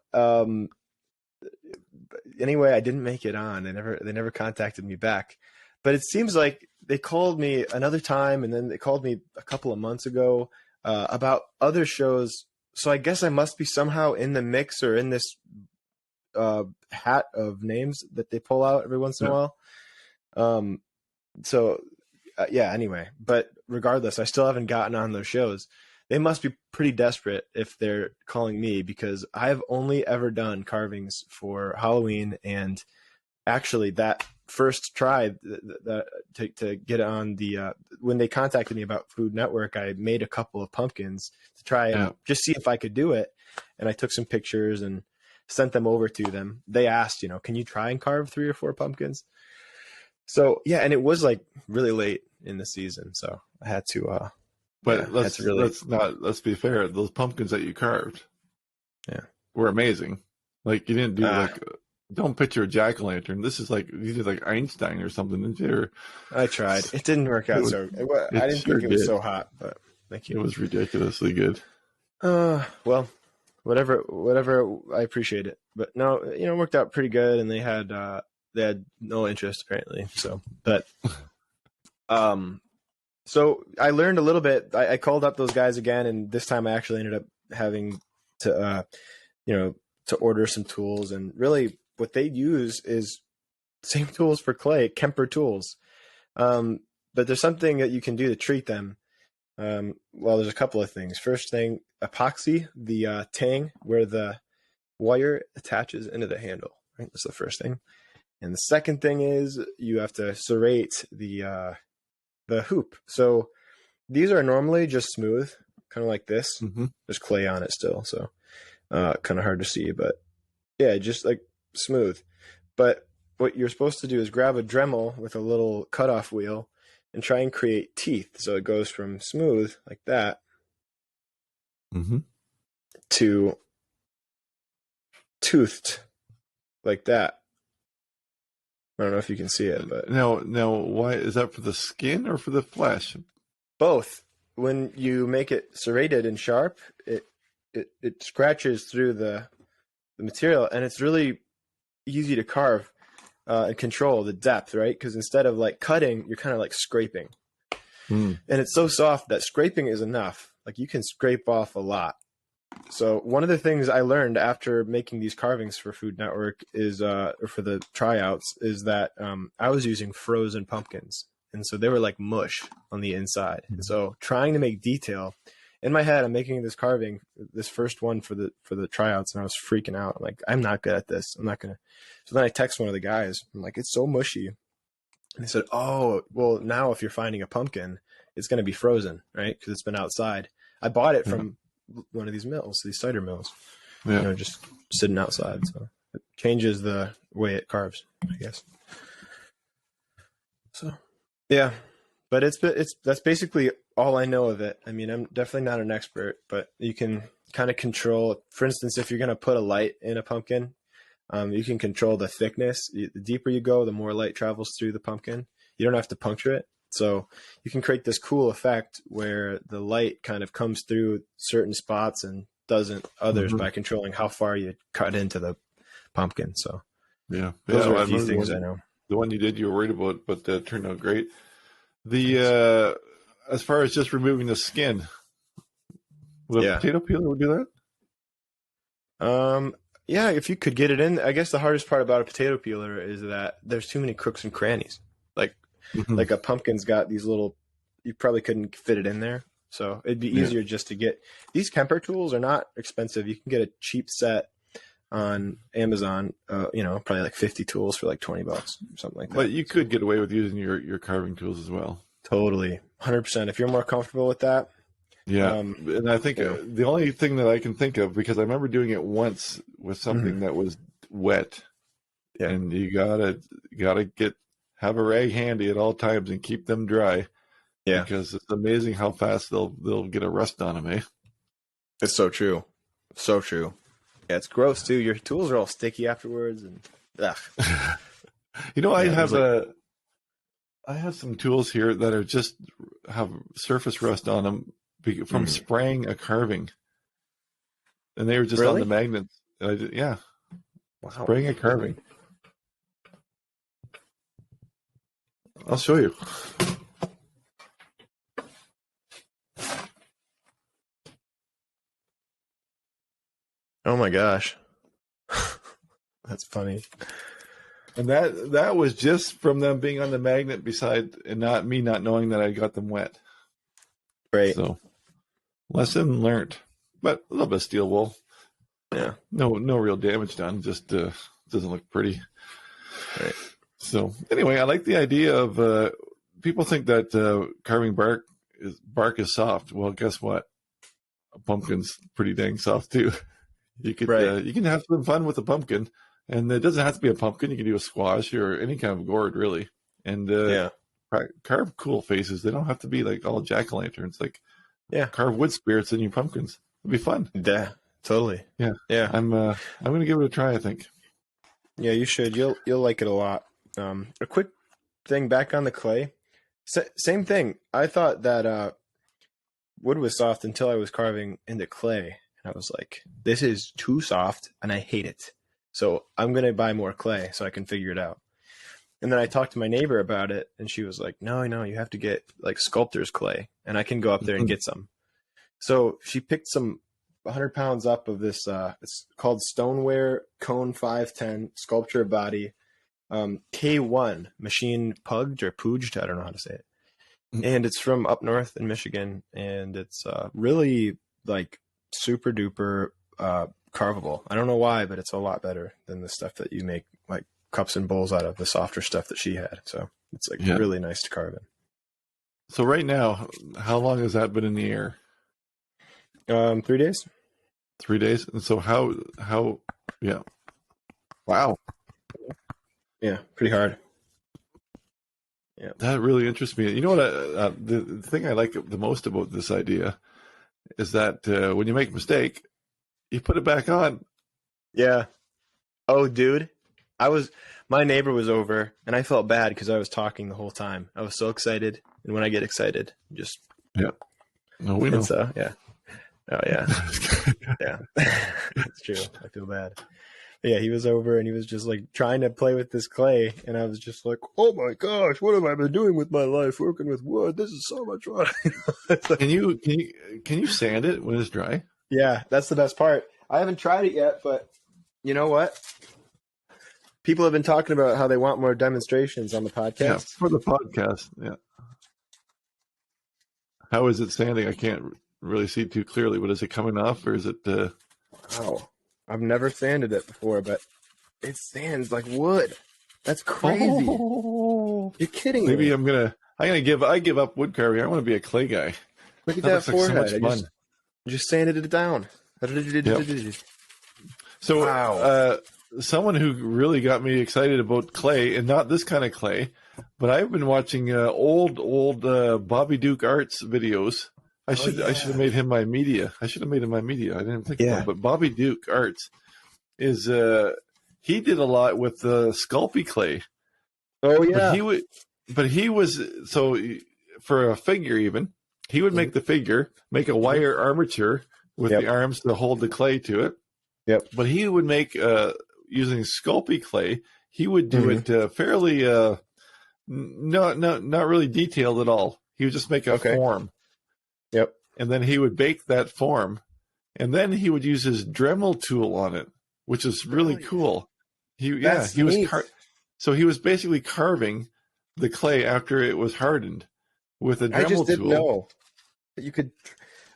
Speaker 1: anyway, I didn't make it on. They never contacted me back. But it seems like they called me another time, and then they called me a couple of months ago about other shows. So I guess I must be somehow in the mix or in this hat of names that they pull out every once in a while. Yeah, anyway. But regardless, I still haven't gotten on those shows. They must be pretty desperate if they're calling me, because I've only ever done carvings for Halloween. And actually that first try to get on the when they contacted me about Food Network, I made a couple of pumpkins to try and just see if I could do it. And I took some pictures and sent them over to them. They asked, can you try and carve 3 or 4 pumpkins? So yeah, and it was like really late in the season, so I had to
Speaker 2: But let's be fair. Those pumpkins that you carved, were amazing. Like, you didn't do don't picture a jack-o'-lantern. This is like, you did like Einstein or something, didn't you?
Speaker 1: I tried. It didn't work out. I didn't think it was so hot, but thank you.
Speaker 2: It was ridiculously good.
Speaker 1: Well, whatever. I appreciate it, but no, it worked out pretty good, and they had no interest apparently. So, but so I learned a little bit. I called up those guys again, and this time I actually ended up having to, to order some tools. And really, what they use is same tools for clay, Kemper tools. But there's something that you can do to treat them. Well, there's a couple of things. First thing, epoxy the tang where the wire attaches into the handle. Right, that's the first thing. And the second thing is you have to serrate the hoop. So these are normally just smooth, kind of like this. There's clay on it still, so kind of hard to see, but yeah, just like smooth. But what you're supposed to do is grab a Dremel with a little cutoff wheel and try and create teeth. So it goes from smooth like that to toothed like that. I don't know if you can see it, but
Speaker 2: now, why is that? For the skin or for the flesh?
Speaker 1: Both. When you make it serrated and sharp, it scratches through the material, and it's really easy to carve and control the depth, right? Because instead of like cutting, you're kind of like scraping, and it's so soft that scraping is enough. Like, you can scrape off a lot. So one of the things I learned after making these carvings for Food Network is, or for the tryouts, is that I was using frozen pumpkins. And so they were like mush on the inside. And so trying to make detail, in my head, I'm making this carving, this first one for the tryouts, and I was freaking out. I'm like, I'm not good at this. I'm not going to. So then I text one of the guys. I'm like, it's so mushy. And they said, oh, well, now if you're finding a pumpkin, it's going to be frozen, right? Because it's been outside. I bought it from one of these mills, these cider mills.
Speaker 2: Yeah.
Speaker 1: Just sitting outside. So it changes the way it carves, I guess. So yeah, but that's basically all I know of it. I mean, I'm definitely not an expert, but you can kind of control. For instance, if you're going to put a light in a pumpkin, you can control the thickness. The deeper you go, the more light travels through the pumpkin. You don't have to puncture it. So you can create this cool effect where the light kind of comes through certain spots and doesn't others by controlling how far you cut into the pumpkin. So those are a few things I know.
Speaker 2: The one you did, you were worried about, but that turned out great. The as far as just removing the skin, would a potato peeler would do
Speaker 1: that? Yeah, if you could get it in. I guess the hardest part about a potato peeler is that there's too many crooks and crannies. Like a pumpkin's got these little, you probably couldn't fit it in there. So it'd be easier just to get, these Kemper tools are not expensive. You can get a cheap set on Amazon, probably like 50 tools for like $20 or something like that.
Speaker 2: But you could get away with using your carving tools as well.
Speaker 1: Totally. 100%. If you're more comfortable with that.
Speaker 2: Yeah. And I think the only thing that I can think of, because I remember doing it once with something that was wet, and you gotta have a rag handy at all times and keep them dry. Yeah. Because it's amazing how fast they'll get a rust on them, eh?
Speaker 1: It's so true. So true. Yeah, it's gross too. Your tools are all sticky afterwards, and
Speaker 2: I have some tools here that are just have surface rust on them from spraying a carving, and they were just on the magnets. And spraying a carving. I'll show you.
Speaker 1: Oh my gosh. That's funny.
Speaker 2: And that was just from them being on the magnet and not me not knowing that I got them wet.
Speaker 1: Right.
Speaker 2: So lesson learned. But a little bit of steel wool.
Speaker 1: Yeah.
Speaker 2: No real damage done. Just doesn't look pretty.
Speaker 1: Right.
Speaker 2: So anyway, I like the idea of people think that carving bark is soft. Well, guess what? A pumpkin's pretty dang soft too. You could you can have some fun with a pumpkin, and it doesn't have to be a pumpkin. You can do a squash or any kind of gourd, really. And carve cool faces. They don't have to be like all jack-o'-lanterns. Like carve wood spirits in your pumpkins. It'd be fun.
Speaker 1: Yeah, totally.
Speaker 2: Yeah. I'm gonna give it a try, I think.
Speaker 1: Yeah, you should. You'll like it a lot. A quick thing back on the clay. Same thing. I thought that wood was soft until I was carving into clay. And I was like, this is too soft and I hate it. So I'm going to buy more clay so I can figure it out. And then I talked to my neighbor about it, and she was like, no, you have to get like sculptor's clay, and I can go up there and get some. So she picked some 100 pounds up of this, it's called Stoneware Cone 510 Sculpture Body K1 Machine Pugged or Pooged. I don't know how to say it. And it's from up north in Michigan, and it's really like super duper carvable. I don't know why, but it's a lot better than the stuff that you make like cups and bowls out of, the softer stuff that she had. So it's like really nice to carve in.
Speaker 2: So right now, how long has that been in the air?
Speaker 1: 3 days.
Speaker 2: 3 days. And so how wow.
Speaker 1: Yeah, pretty hard.
Speaker 2: Yeah, that really interests me. You know what? The thing I like the most about this idea is that when you make a mistake, you put it back on.
Speaker 1: Yeah. Oh, dude, my neighbor was over, and I felt bad because I was talking the whole time. I was so excited, and when I get excited, just
Speaker 2: No, we know.
Speaker 1: So Oh yeah, yeah, that's true. I feel bad. Yeah, he was over and he was just like trying to play with this clay, and I was just like, "Oh my gosh, what have I been doing with my life? Working with wood. This is so much fun."
Speaker 2: Like, can you sand it when it's dry?
Speaker 1: Yeah, that's the best part. I haven't tried it yet, but you know what? People have been talking about how they want more demonstrations on the podcast.
Speaker 2: Yeah, for the podcast. Yeah. How is it sanding? I can't really see too clearly. But is it coming off, or is it?
Speaker 1: Wow. I've never sanded it before, but it sands like wood. That's crazy. Oh, you're kidding me.
Speaker 2: Maybe I give up wood carving. I want to be a clay guy.
Speaker 1: Look at that forehead.
Speaker 2: Like so much fun.
Speaker 1: Just sanded it down.
Speaker 2: Yep. So,
Speaker 1: Wow.
Speaker 2: someone who really got me excited about clay, and not this kind of clay, but I've been watching old Bobby Duke Arts videos.
Speaker 1: Oh
Speaker 2: I should have
Speaker 1: yeah.
Speaker 2: made him my media. I should have made him my media. I didn't think about
Speaker 1: Yeah.
Speaker 2: it, but Bobby Duke Arts is he did a lot with Sculpey clay,
Speaker 1: Oh
Speaker 2: but
Speaker 1: yeah.
Speaker 2: he was so for a figure even he would
Speaker 1: Mhm.
Speaker 2: make the figure, make a
Speaker 1: Mhm.
Speaker 2: wire armature with the
Speaker 1: Yep.
Speaker 2: arms to hold the clay to it.
Speaker 1: Yep.
Speaker 2: But he would make using Sculpey clay. He would do
Speaker 1: Hmm.
Speaker 2: it fairly not really detailed at all. He would just make a
Speaker 1: Okay.
Speaker 2: form,
Speaker 1: Yep.
Speaker 2: and then he would bake that form, and then he would use his Dremel tool on it, which is really
Speaker 1: Brilliant.
Speaker 2: cool.
Speaker 1: That's
Speaker 2: He was
Speaker 1: neat.
Speaker 2: so he was basically carving the clay after it was hardened with a
Speaker 1: I just
Speaker 2: Dremel
Speaker 1: didn't
Speaker 2: tool.
Speaker 1: know that you could.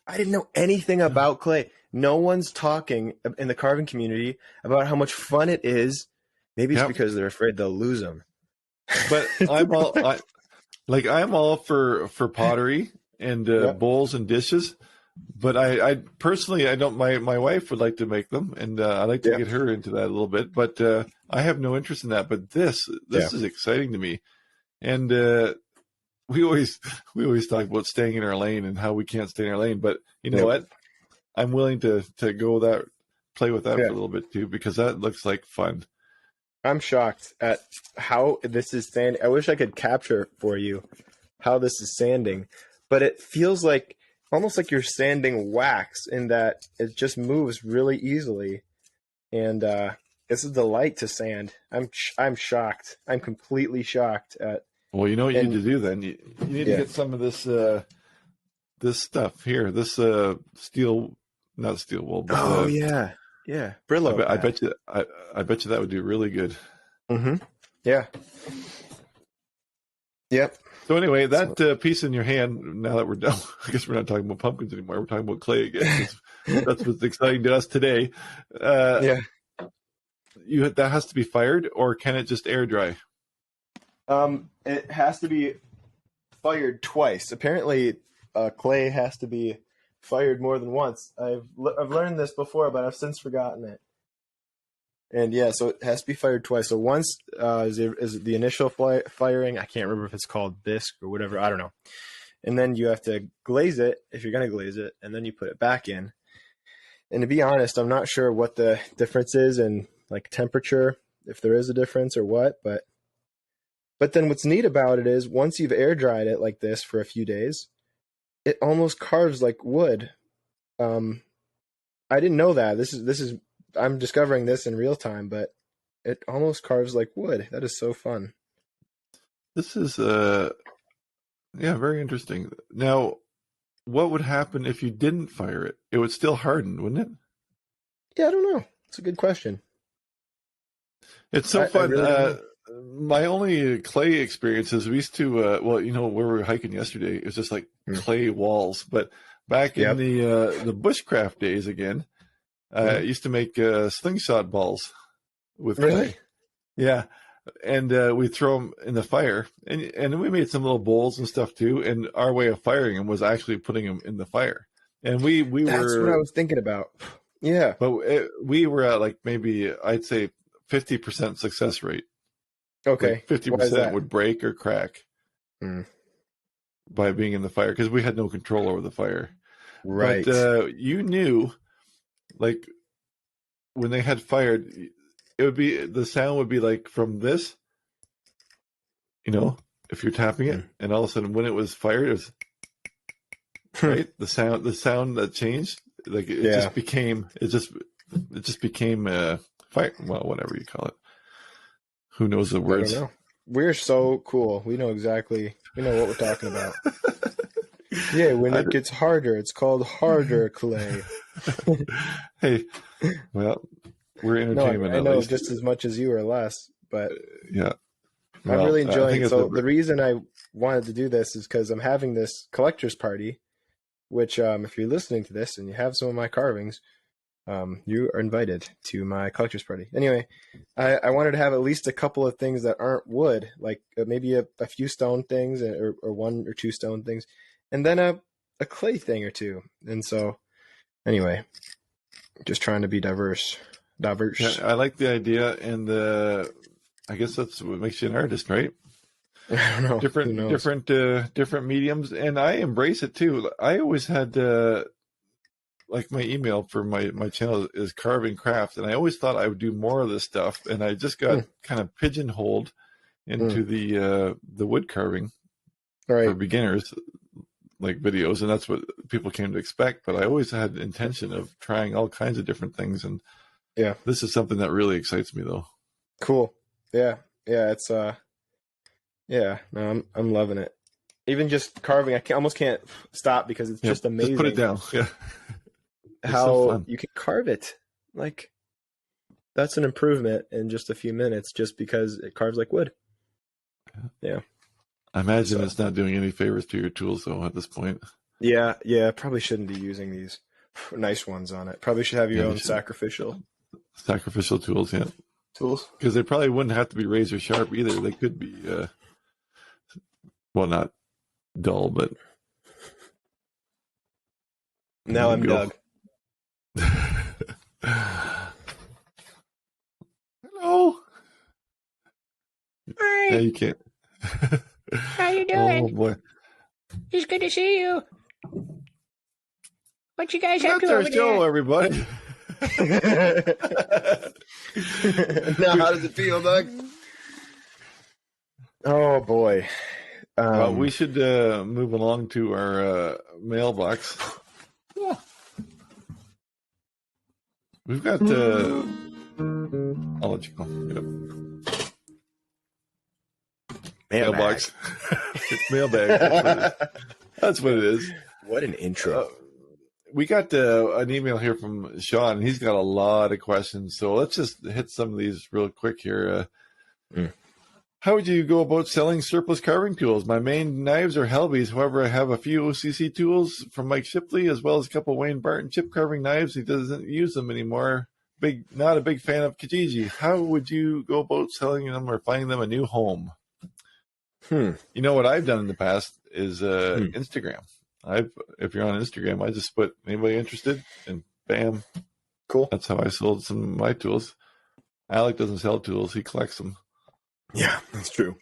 Speaker 1: I didn't know anything about clay. No one's talking in the carving community about how much fun it is. Maybe it's
Speaker 2: Yep.
Speaker 1: because they're afraid they'll lose them.
Speaker 2: But I'm all for pottery and
Speaker 1: Yep.
Speaker 2: bowls and dishes. But I personally, I don't. My wife would like to make them, and I like to
Speaker 1: Yeah.
Speaker 2: get her into that a little bit. But I have no interest in that. But
Speaker 1: Yeah.
Speaker 2: this is exciting to me, and we always talk about staying in our lane and how we can't stay in our lane. But you know
Speaker 1: Yep.
Speaker 2: what? I'm willing to play with that
Speaker 1: Yeah.
Speaker 2: for a little bit too, because that looks like fun.
Speaker 1: I'm shocked at how this is sanding. I wish I could capture for you how this is sanding, but it feels like almost like you're sanding wax in that it just moves really easily, and it's a delight to sand. I'm shocked. I'm completely shocked at
Speaker 2: Well, you know what you need
Speaker 1: and
Speaker 2: to do then. You need to
Speaker 1: yeah.
Speaker 2: get some of this stuff here. This steel, not steel wool, but
Speaker 1: Oh yeah, yeah. Brillo pad.
Speaker 2: I bet you that would do really good.
Speaker 1: Mm-hmm. Yeah. Yep.
Speaker 2: So anyway,
Speaker 1: So,
Speaker 2: that piece in your hand. Now that we're done, I guess we're not talking about pumpkins anymore. We're talking about clay again. 'Cause that's what's exciting to us today. Uh,
Speaker 1: yeah.
Speaker 2: that has to be fired, or can it just air dry?
Speaker 1: It has to be fired twice. Apparently, clay has to be fired more than once. I've learned this before, but I've since forgotten it. And yeah, so it has to be fired twice. So once is the initial firing. I can't remember if it's called bisque or whatever. I don't know. And then you have to glaze it if you're gonna glaze it, and then you put it back in. And to be honest, I'm not sure what the difference is in like temperature, if there is a difference or what. But then what's neat about it is once you've air dried it like this for a few days, it almost carves like wood. Um, I didn't know that. This is I'm discovering this in real time, but it almost carves like wood. That is so fun.
Speaker 2: This is yeah, very interesting. Now, what would happen if you didn't fire it? It would still harden, wouldn't it?
Speaker 1: Yeah, I don't know. It's a good question.
Speaker 2: It's so
Speaker 1: I
Speaker 2: fun.
Speaker 1: really don't know.
Speaker 2: My only clay experiences, we used to, well, you know, where we were hiking yesterday, it was just like
Speaker 1: Hmm.
Speaker 2: clay walls. But back in
Speaker 1: Yep.
Speaker 2: the bushcraft days again, I
Speaker 1: Hmm.
Speaker 2: used to make slingshot balls with
Speaker 1: Really?
Speaker 2: clay. Yeah. And we'd throw them in the fire. And we made some little bowls and stuff too. And our way of firing them was actually putting them in the fire. And we
Speaker 1: That's what I
Speaker 2: were,
Speaker 1: was thinking about. Yeah.
Speaker 2: but we were at like maybe, I'd say 50% success rate.
Speaker 1: Okay.
Speaker 2: Like
Speaker 1: Why is
Speaker 2: 50%
Speaker 1: that?
Speaker 2: would break or crack
Speaker 1: Hmm.
Speaker 2: by being in the fire because we had no control over the fire. But
Speaker 1: Right.
Speaker 2: you knew, like when they had fired, it would be the sound would be like from this, you know, if you're tapping it, and all of a sudden when it was fired, it was
Speaker 1: Hmm.
Speaker 2: right. The sound that changed, like
Speaker 1: Yeah.
Speaker 2: it just became fire. Well, whatever you call it. Who knows the
Speaker 1: I don't
Speaker 2: words?
Speaker 1: know. We're so cool. We know exactly. We know what we're talking about. Yeah, when
Speaker 2: I,
Speaker 1: it gets harder, it's called harder clay.
Speaker 2: hey, well, we're
Speaker 1: No,
Speaker 2: entertainment
Speaker 1: I
Speaker 2: at
Speaker 1: know
Speaker 2: least.
Speaker 1: just as much as you or less, but
Speaker 2: Yeah.
Speaker 1: I'm
Speaker 2: Well,
Speaker 1: really
Speaker 2: I
Speaker 1: enjoying
Speaker 2: think
Speaker 1: it.
Speaker 2: it's
Speaker 1: So the reason I wanted to do this is because I'm having this collector's party, which if you're listening to this and you have some of my carvings, you are invited to my collector's party. Anyway, I wanted to have at least a couple of things that aren't wood, like maybe a few stone things or one or two stone things, and then a clay thing or two. And so Anyway, just trying to be diverse.
Speaker 2: Yeah, I like the idea, and I guess that's what makes you an artist, right?
Speaker 1: I don't know. Who knows?
Speaker 2: Different mediums, and I embrace it too. I always had like my email for my channel is Carve and Craft, and I always thought I would do more of this stuff, and I just got
Speaker 1: Mm,
Speaker 2: kind of pigeonholed
Speaker 1: mm.
Speaker 2: into the wood carving
Speaker 1: All
Speaker 2: for
Speaker 1: right.
Speaker 2: beginners, like videos, and that's what people came to expect. But I always had intention of trying all kinds of different things, and
Speaker 1: Yeah.
Speaker 2: this is something that really excites me, though.
Speaker 1: Cool. Yeah. Yeah. It's Yeah. No, I'm loving it. Even just carving, almost can't stop because it's
Speaker 2: Yeah,
Speaker 1: just
Speaker 2: just put it
Speaker 1: amazing
Speaker 2: down. Yeah, it's so
Speaker 1: how
Speaker 2: fun.
Speaker 1: you can carve it. Like that's an improvement in just a few minutes, just because it carves like wood. Yeah.
Speaker 2: I imagine
Speaker 1: So
Speaker 2: it's not doing any favors to your tools, though, at this point.
Speaker 1: yeah. Probably shouldn't be using these nice ones on it. Probably should have
Speaker 2: Yeah,
Speaker 1: your
Speaker 2: you
Speaker 1: own
Speaker 2: should.
Speaker 1: sacrificial
Speaker 2: Sacrificial tools, yeah.
Speaker 1: tools.
Speaker 2: Because they probably wouldn't have to be razor sharp either. They could be, well, not dull, but there
Speaker 1: Now
Speaker 2: you
Speaker 1: I'm
Speaker 2: go.
Speaker 1: Doug.
Speaker 2: Hello. Yeah,
Speaker 3: Hi,
Speaker 2: you can't.
Speaker 3: how you
Speaker 2: Oh
Speaker 3: doing?
Speaker 2: boy,
Speaker 3: It's good to see you. What you guys up
Speaker 2: that's
Speaker 3: to
Speaker 2: our
Speaker 3: over
Speaker 2: show,
Speaker 3: there?
Speaker 2: everybody.
Speaker 1: Now, how does it feel, Doug? Oh boy.
Speaker 2: Well, we should move along to our mailbox.
Speaker 1: Yeah.
Speaker 2: We've got. I'll let you go. Get up. Mailbox. It's mailbag. That's what it is.
Speaker 1: What an intro.
Speaker 2: We got an email here from Sean, and he's got a lot of questions. So let's just hit some of these real quick here. How would you go about selling surplus carving tools? My main knives are Helveys. However, I have a few OCC tools from Mike Shipley, as well as a couple Wayne Barton chip carving knives. He doesn't use them anymore. Not a big fan of Kijiji. How would you go about selling them or finding them a new home? You know what I've done in the past is Instagram. If you're on Instagram, I just put anybody interested, and bam,
Speaker 1: Cool.
Speaker 2: that's how I sold some of my tools. Alec doesn't sell tools; he collects them.
Speaker 1: Yeah, that's true.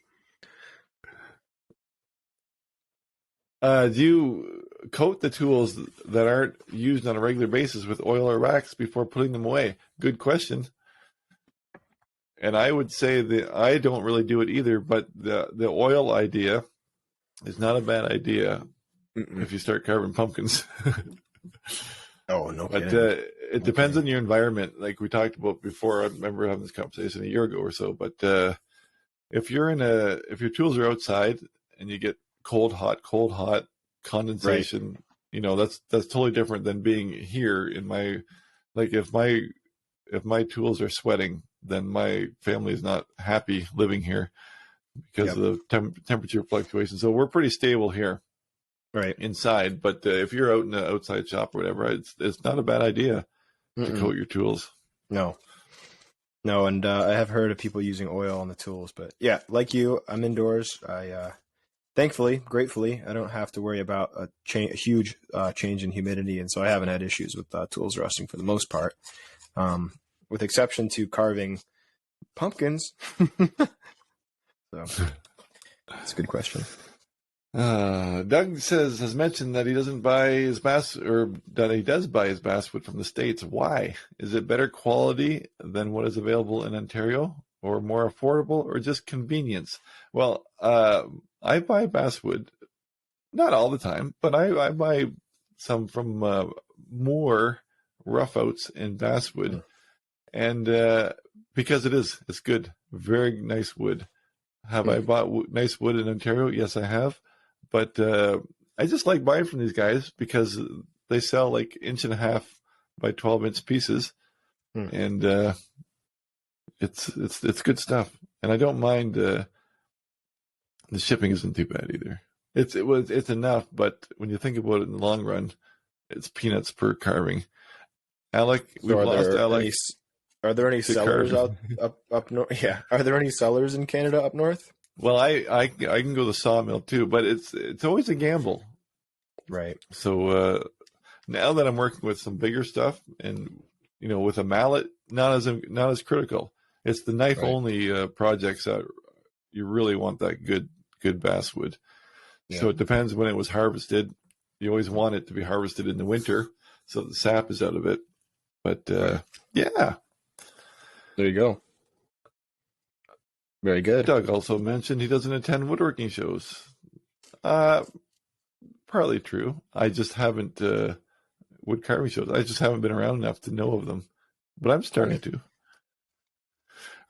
Speaker 2: Do you coat the tools that aren't used on a regular basis with oil or wax before putting them away? Good question. And I would say that I don't really do it either, but the oil idea is not a bad idea if you start carving pumpkins.
Speaker 1: Oh, no
Speaker 2: But
Speaker 1: kidding.
Speaker 2: it depends on your environment, like we talked about before. I remember having this conversation a year ago or so. But if your tools are outside and you get cold, hot condensation, right. That's totally different than being here in my, like if my tools are sweating, then my family is not happy living here because of the temperature fluctuations. So we're pretty stable here,
Speaker 1: right,
Speaker 2: inside. But if you're out in the outside shop or whatever, it's not a bad idea to coat your tools.
Speaker 1: No, and I have heard of people using oil on the tools, but yeah, like you, I'm indoors. I thankfully, gratefully, I don't have to worry about a huge change in humidity, and so I haven't had issues with tools rusting for the most part, with exception to carving pumpkins. So that's a good question.
Speaker 2: Doug has mentioned that he doesn't buy his or that he does buy his basswood from the States. Why? Is it better quality than what is available in Ontario, or more affordable, or just convenience? Well, I buy basswood, not all the time, but I buy some from more roughouts in basswood, and because it's good, very nice wood. Have I bought nice wood in Ontario? Yes, I have. But I just like buying from these guys because they sell like 1.5 by 12-inch pieces, and it's good stuff. And I don't mind the shipping isn't too bad either. It's enough, but when you think about it in the long run, it's peanuts per carving. Alec, we've lost Alec.
Speaker 1: Are there any sellers up north? Yeah, are there any sellers in Canada up north?
Speaker 2: Well, I can go to the sawmill too, but it's always a gamble,
Speaker 1: right?
Speaker 2: So Now that I'm working with some bigger stuff, and with a mallet, not as critical. It's the knife only projects that you really want that good basswood.
Speaker 1: Yeah.
Speaker 2: So it depends when it was harvested. You always want it to be harvested in the winter, so the sap is out of it. But yeah,
Speaker 1: there you go. Very good.
Speaker 2: Doug also mentioned he doesn't attend woodworking shows. Partly true. I just haven't wood carving shows. I just haven't been around enough to know of them, but I'm starting to.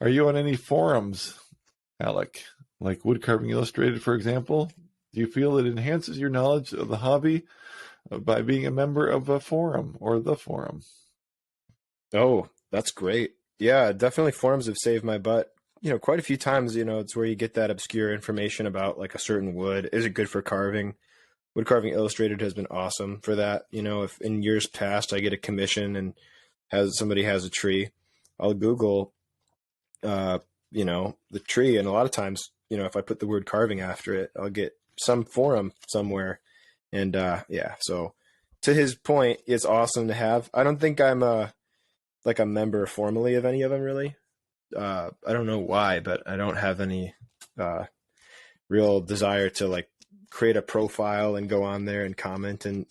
Speaker 2: Are you on any forums, Alec? Like Wood Carving Illustrated, for example? Do you feel it enhances your knowledge of the hobby by being a member of a forum or the forum?
Speaker 1: Oh, that's great. Yeah, definitely forums have saved my butt. Quite a few times, it's where you get that obscure information about like a certain wood. Is it good for carving? Wood Carving Illustrated has been awesome for that. If in years past I get a commission and somebody has a tree, I'll Google, the tree. And a lot of times, if I put the word carving after it, I'll get some forum somewhere. And so to his point, it's awesome to have. I don't think I'm a member formally of any of them really. I don't know why, but I don't have any real desire to like create a profile and go on there and comment and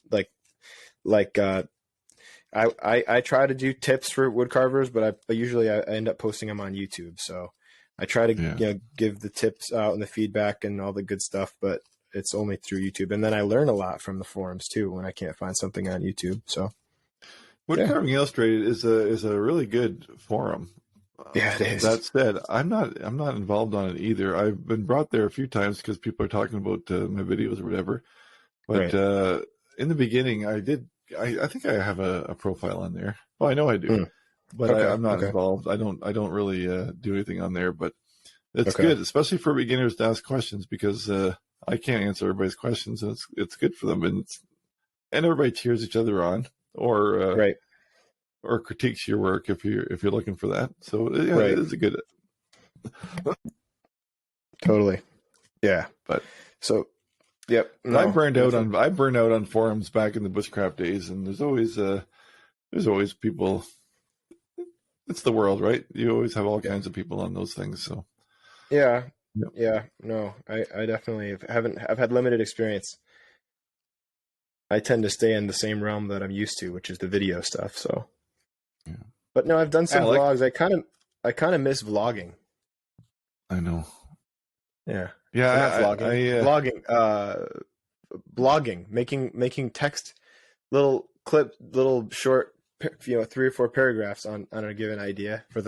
Speaker 1: I try to do tips for wood carvers, but I usually end up posting them on YouTube. So I try to give the tips out and the feedback and all the good stuff, but it's only through YouTube. And then I learn a lot from the forums too when I can't find something on YouTube. So
Speaker 2: Wood Carving Illustrated is a really good forum.
Speaker 1: Yeah, it is.
Speaker 2: That said, I'm not involved on it either. I've been brought there a few times because people are talking about my videos or whatever. But in the beginning, I think I have a profile on there. Well, I know I do, but I'm not involved. I don't really do anything on there. But it's good, especially for beginners to ask questions because I can't answer everybody's questions. And it's good for them, and everybody cheers each other on or critiques your work if you're looking for that. So yeah, it is a good.
Speaker 1: Totally. Yeah.
Speaker 2: But
Speaker 1: so, yep. No,
Speaker 2: I burned out on forums back in the bushcraft days, and there's always people. It's the world, right? You always have all kinds of people on those things. So
Speaker 1: yeah. No, I definitely I've had limited experience. I tend to stay in the same realm that I'm used to, which is the video stuff. So, but no, I've done some vlogs. I kind of miss vlogging.
Speaker 2: I know.
Speaker 1: Yeah.
Speaker 2: Yeah.
Speaker 1: Vlogging. Blogging, making text, little short, 3 or 4 paragraphs on a given idea for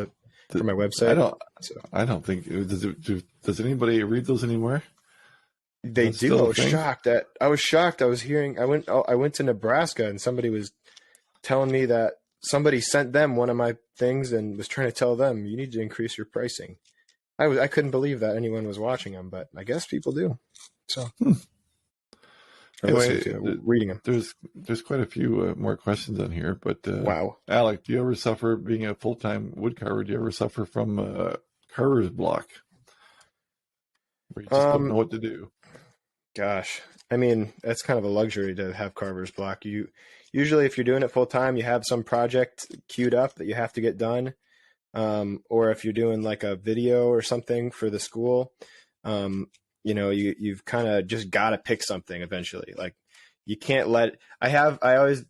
Speaker 1: my website.
Speaker 2: I don't think does anybody read those anymore?
Speaker 1: They
Speaker 2: That's
Speaker 1: do. I was shocked. I was hearing. I went to Nebraska and somebody was telling me that somebody sent them one of my things and was trying to tell them you need to increase your pricing. I couldn't believe that anyone was watching them, but I guess people do. So
Speaker 2: anyway,
Speaker 1: reading them.
Speaker 2: There's quite a few more questions on here, but
Speaker 1: wow,
Speaker 2: Alec, do you ever suffer being a full-time wood carver? Do you ever suffer from carver's block, where you just don't know what to do?
Speaker 1: Gosh, I mean, that's kind of a luxury to have carver's block. Usually if you're doing it full time, you have some project queued up that you have to get done. Or if you're doing like a video or something for the school, you've kind of just got to pick something eventually. Like you can't I always,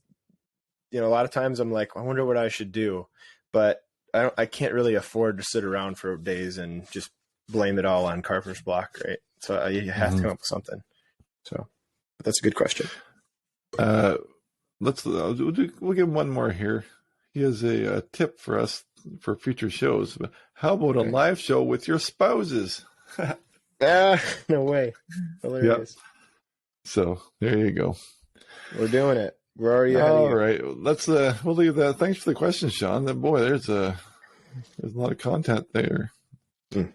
Speaker 1: a lot of times I'm like, I wonder what I should do, but I can't really afford to sit around for days and just blame it all on carver's block. Right. So you have to come up with something. So but that's a good question.
Speaker 2: We'll give him one more here. He has a tip for us for future shows. How about a live show with your spouses?
Speaker 1: No way. Hilarious.
Speaker 2: Yep. So there you go.
Speaker 1: We're doing it. We're already ahead
Speaker 2: all right. Let's we'll leave that. Thanks for the question, Sean. Boy, there's a lot of content there. Should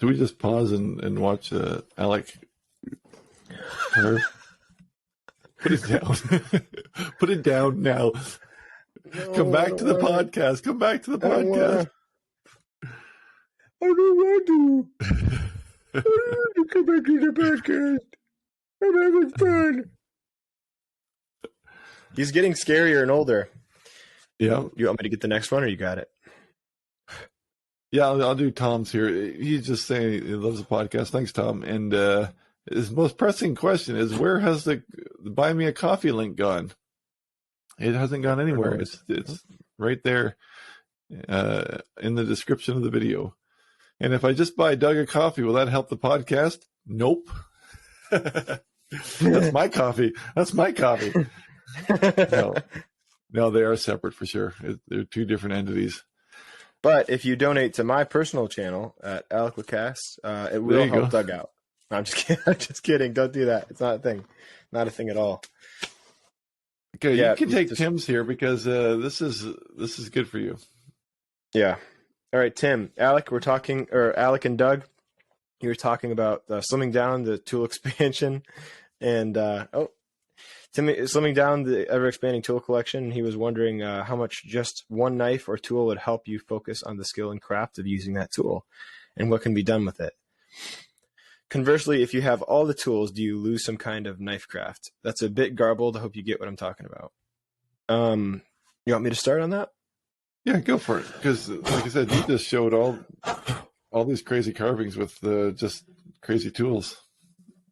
Speaker 2: we just pause and watch Alec? Put it down. Put it down now. No, come back to the podcast. Come back to the podcast.
Speaker 1: I don't want to. I don't want to come back to the podcast. I'm having fun. He's getting scarier and older.
Speaker 2: Yeah.
Speaker 1: You want me to get the next one, or you got it?
Speaker 2: Yeah, I'll do Tom's here. He's just saying he loves the podcast. Thanks, Tom. And his most pressing question is, where has the Buy Me a Coffee link gone? It hasn't gone anywhere. It's right there in the description of the video. And if I just buy Doug a coffee, will that help the podcast? Nope. That's my coffee. That's my coffee. No, they are separate for sure. They're two different entities.
Speaker 1: But if you donate to my personal channel at Aliquacast, it will help Doug out. No, I'm just kidding. I'm just kidding. Don't do that. It's not a thing. Not a thing at all.
Speaker 2: Okay, yeah, you can take Tim's here because this is good for you.
Speaker 1: Yeah. All right, Tim, Alec, Alec and Doug, you were talking about slimming down the tool expansion, and Tim slimming down the ever-expanding tool collection. He was wondering how much just one knife or tool would help you focus on the skill and craft of using that tool, and what can be done with it. Conversely, if you have all the tools, do you lose some kind of knife craft? That's a bit garbled. I hope you get what I'm talking about. You want me to start on that?
Speaker 2: Yeah, go for it. Because, like I said, you just showed all these crazy carvings with just crazy tools.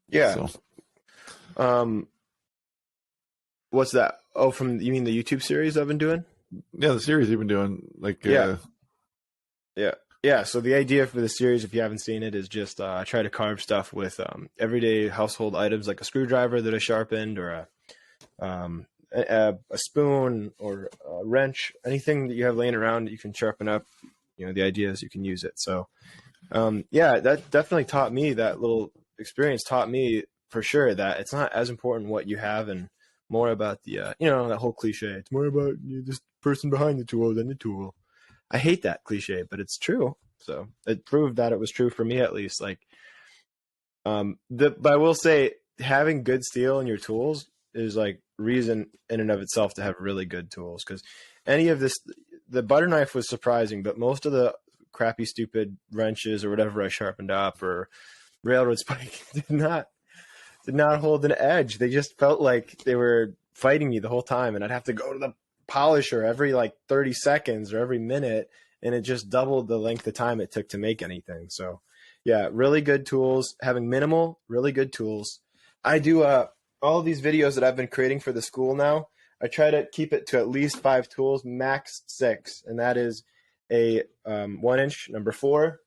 Speaker 1: Yeah. So. What's that? Oh, you mean the YouTube series I've been doing?
Speaker 2: Yeah, the series you've been doing.
Speaker 1: Yeah. So the idea for the series, if you haven't seen it, is just I try to carve stuff with everyday household items like a screwdriver that I sharpened, or a spoon, or a wrench, anything that you have laying around that you can sharpen up. The idea is you can use it. So, that definitely taught me, that little experience taught me for sure that it's not as important what you have, and more about the, that whole cliche. It's more about this person behind the tool than the tool. I hate that cliche, but it's true. So it proved that it was true for me, at least. But I will say, having good steel in your tools is like reason in and of itself to have really good tools. Because any of this, the butter knife was surprising, but most of the crappy, stupid wrenches or whatever I sharpened up, or railroad spike, did not hold an edge. They just felt like they were fighting me the whole time, and I'd have to go to the polisher every 30 seconds or every minute, and it just doubled the length of time it took to make anything. So yeah, really good tools, having minimal, really good tools. I do all of these videos that I've been creating for the school now, I try to keep it to at least 5 tools, max 6, and that is a 1-inch number 4,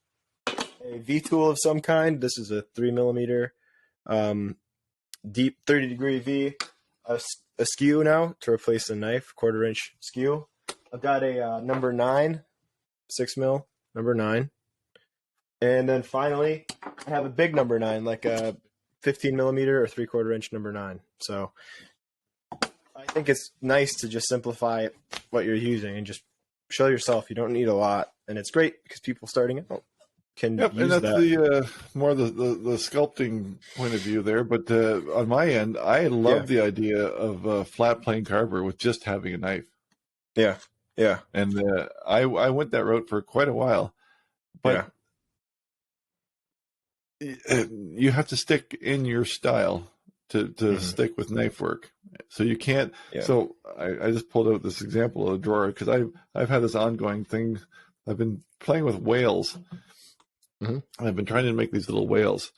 Speaker 1: a V tool of some kind. This is a 3mm deep 30-degree V, a skew now to replace the knife, 1/4-inch skew. I've got a number 9, 6mm, number 9. And then finally, I have a big number 9, like a 15mm or 3/4-inch number 9. So I think it's nice to just simplify what you're using and just show yourself you don't need a lot. And it's great because people starting out can use
Speaker 2: and that's
Speaker 1: that.
Speaker 2: the more the sculpting point of view there. But on my end, I love the idea of a flat plane carver with just having a knife.
Speaker 1: Yeah.
Speaker 2: And I went that route for quite a while, but you have to stick in your style to stick with knife work. So you can't. Yeah. So I just pulled out this example of a drawer because I've had this ongoing thing. I've been playing with whales. And I've been trying to make these little whales.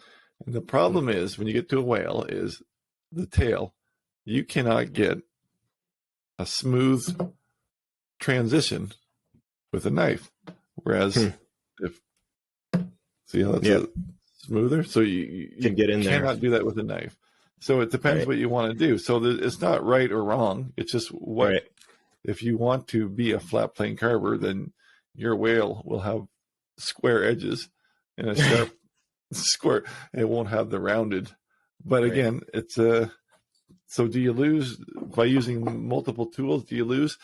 Speaker 2: And the problem is when you get to a whale is the tail. You cannot get a smooth transition with a knife. Whereas see how that's smoother? So you
Speaker 1: can get in there.
Speaker 2: Cannot do that with a knife. So it depends what you want to do. So it's not right or wrong. It's just what if you want to be a flat plane carver, then your whale will have square edges and a sharp square. It won't have the rounded. But again, it's so do you lose by using multiple tools? Do you lose?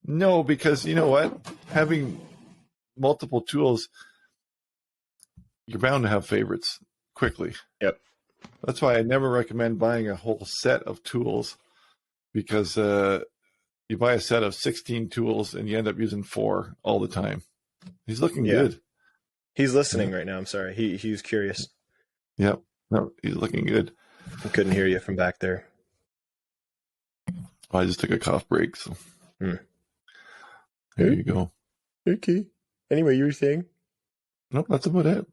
Speaker 2: No, because you know what? Having multiple tools, you're bound to have favorites quickly.
Speaker 1: Yep.
Speaker 2: That's why I never recommend buying a whole set of tools, because you buy a set of 16 tools and you end up using 4 all the time. He's looking good.
Speaker 1: He's listening right now. I'm sorry. He was curious.
Speaker 2: Yep. No, he's looking good.
Speaker 1: I couldn't hear you from back there.
Speaker 2: I just took a cough break, so
Speaker 1: Hmm.
Speaker 2: there you go.
Speaker 1: Okay. Anyway, you were saying?
Speaker 2: Nope, that's about it.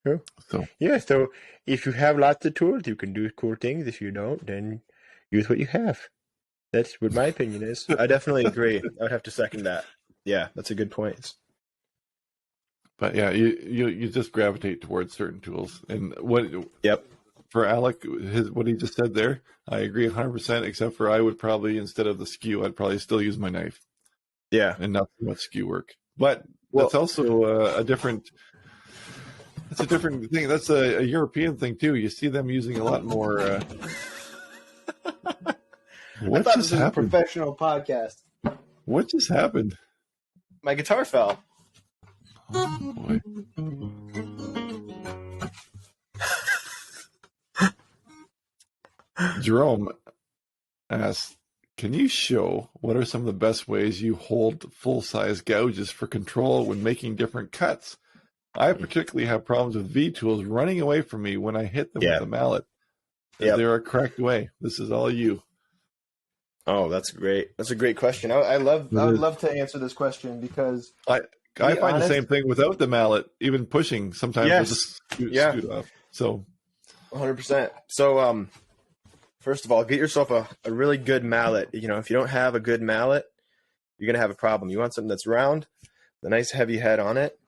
Speaker 1: Oh.
Speaker 2: So
Speaker 1: Yeah, so if you have lots of tools, you can do cool things. If you don't, then use what you have. That's what my opinion is. I definitely agree. I would have to second that. Yeah, that's a good point.
Speaker 2: but yeah, you just gravitate towards certain tools. And what
Speaker 1: Yep.
Speaker 2: for Alec, what he just said there, I agree 100%, except for I would probably, instead of the skew, I'd probably still use my knife
Speaker 1: Yeah.
Speaker 2: and not too much skew work. But
Speaker 1: Well-
Speaker 2: that's also a different thing. That's a European thing too. You see them using a lot more. What just happened?
Speaker 1: A professional podcast.
Speaker 2: What just happened?
Speaker 1: My guitar fell.
Speaker 2: Oh boy. Jerome asks, can you show what are some of the best ways you hold full-size gouges for control when making different cuts? I particularly have problems with V-tools running away from me when I hit them with a mallet. They're a cracked way. This is all you.
Speaker 1: Oh, that's great. That's a great question. I would love to answer this question because
Speaker 2: I find the same thing without the mallet. Even pushing, sometimes I'll just scoot off. So
Speaker 1: 100%. So first of all, get yourself a really good mallet. You know, if you don't have a good mallet, you're gonna have a problem. You want something that's round, the nice heavy head on it,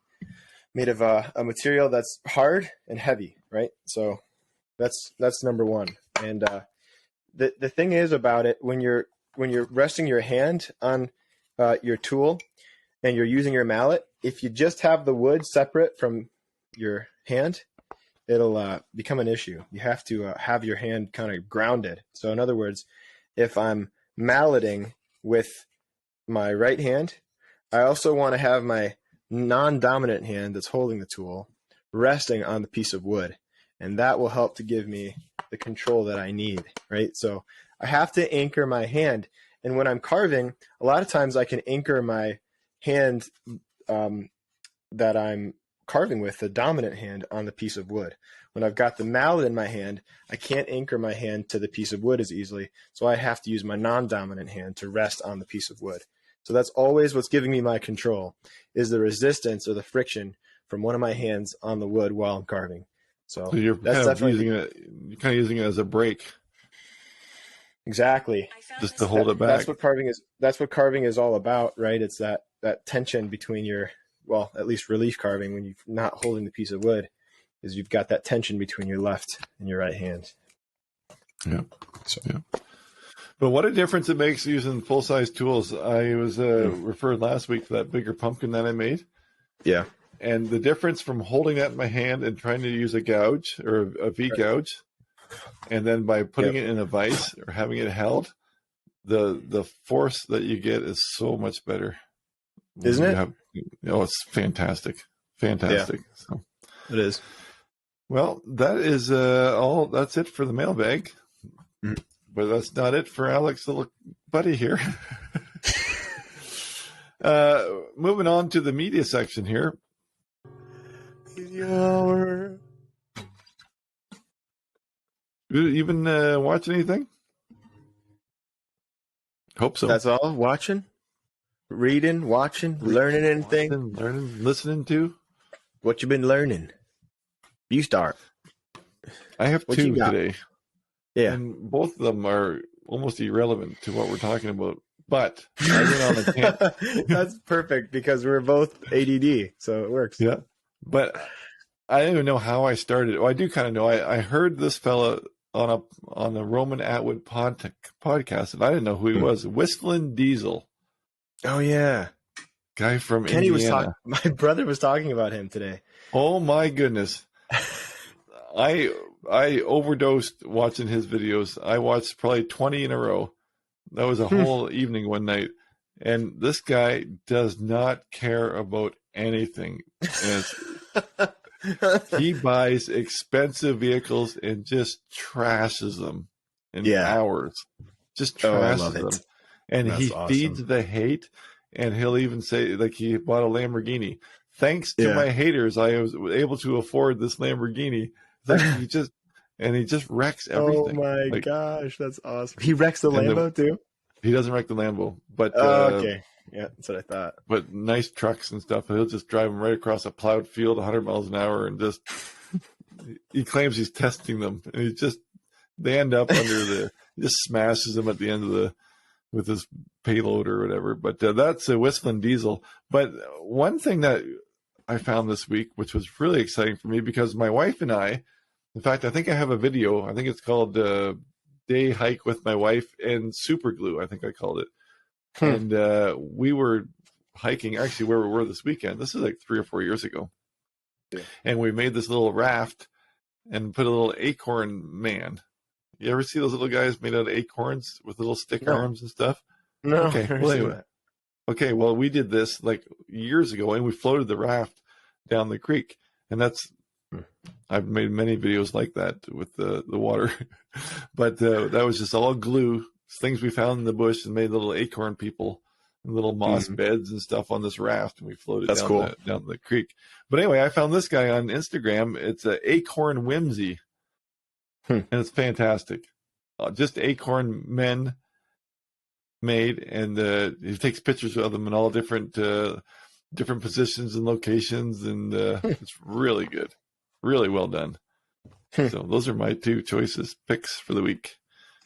Speaker 1: made of a material that's hard and heavy, right? So that's number one. And the thing is about it, when you're resting your hand on your tool and you're using your mallet, if you just have the wood separate from your hand, it'll become an issue. You have to have your hand kind of grounded. So in other words, if I'm malleting with my right hand, I also want to have my non-dominant hand that's holding the tool resting on the piece of wood. And that will help to give me the control that I need, right? So I have to anchor my hand. And when I'm carving, a lot of times I can anchor my hand that I'm carving with, the dominant hand, on the piece of wood. When I've got the mallet in my hand, I can't anchor my hand to the piece of wood as easily. So I have to use my non-dominant hand to rest on the piece of wood. So that's always what's giving me my control, is the resistance or the friction from one of my hands on the wood while I'm carving. So
Speaker 2: you're
Speaker 1: that's
Speaker 2: kind of using it as a brake.
Speaker 1: Exactly.
Speaker 2: Just to hold it back.
Speaker 1: That's what carving is all about, right? It's that tension between your, well, at least relief carving, when you're not holding the piece of wood, is you've got that tension between your left and your right hand.
Speaker 2: Yeah. But what a difference it makes using full-size tools. I was referred last week to that bigger pumpkin that I made.
Speaker 1: Yeah.
Speaker 2: And the difference from holding that in my hand and trying to use a gouge or a V gouge, and then by putting it in a vise or having it held, the force that you get is so much better.
Speaker 1: Isn't it?
Speaker 2: It's fantastic. Fantastic.
Speaker 1: Yeah.
Speaker 2: So
Speaker 1: it is.
Speaker 2: Well, that is all. That's it for the mailbag.
Speaker 1: Mm.
Speaker 2: But that's not it for Alec's little buddy here. Moving on to the media section here. You been watching anything? Hope so.
Speaker 1: That's all? Watching? Reading? Watching? Learning anything?
Speaker 2: Listening to?
Speaker 1: What you been learning? You start.
Speaker 2: I have two today.
Speaker 1: Yeah.
Speaker 2: And both of them are almost irrelevant to what we're talking about. But I went on a tangent.
Speaker 1: That's perfect because we're both ADD, so it works.
Speaker 2: Yeah. But I don't even know how I started. Well, I do kind of know. I heard this fella on the Roman Atwood podcast, and I didn't know who he was. Whistling Diesel.
Speaker 1: Oh, yeah.
Speaker 2: Guy from
Speaker 1: Kenny
Speaker 2: Indiana.
Speaker 1: My brother was talking about him today.
Speaker 2: Oh, my goodness. I overdosed watching his videos. I watched probably 20 in a row. That was a whole evening one night. And this guy does not care about anything. He buys expensive vehicles and just trashes them in hours. Just trashes them. And he feeds the hate. And he'll even say, like, he bought a Lamborghini. Thanks to my haters, I was able to afford this Lamborghini. Like, and he just wrecks
Speaker 1: Oh
Speaker 2: everything.
Speaker 1: my gosh, that's awesome. He wrecks the Lambo too?
Speaker 2: He doesn't wreck the Lambo, but
Speaker 1: okay. Yeah, that's what I thought.
Speaker 2: But nice trucks and stuff. He'll just drive them right across a plowed field, 100 miles an hour, and just he claims he's testing them, and they end up under he just smashes them at the end of with his payload or whatever. But that's a Whistling Diesel. But one thing that I found this week, which was really exciting for me, because my wife and I, in fact, I think I have a video. I think it's called Day Hike with My Wife and Super Glue, I think I called it. And we were hiking, actually, where we were this weekend. This is like 3 or 4 years ago. Yeah. And we made this little raft and put a little acorn man. You ever see those little guys made out of acorns with little stick arms and stuff?
Speaker 1: No.
Speaker 2: Okay. Well, anyway. Okay. Well, we did this like years ago, and we floated the raft down the creek. And I've made many videos like that with the water. But that was just all glue, things we found in the bush, and made little acorn people and little moss beds and stuff on this raft. And we floated down the creek. But anyway, I found this guy on Instagram. It's an Acorn Whimsy. And it's fantastic. Just acorn men made, and he takes pictures of them in all different positions and locations, and it's really good, really well done. So those are my 2 picks for the week.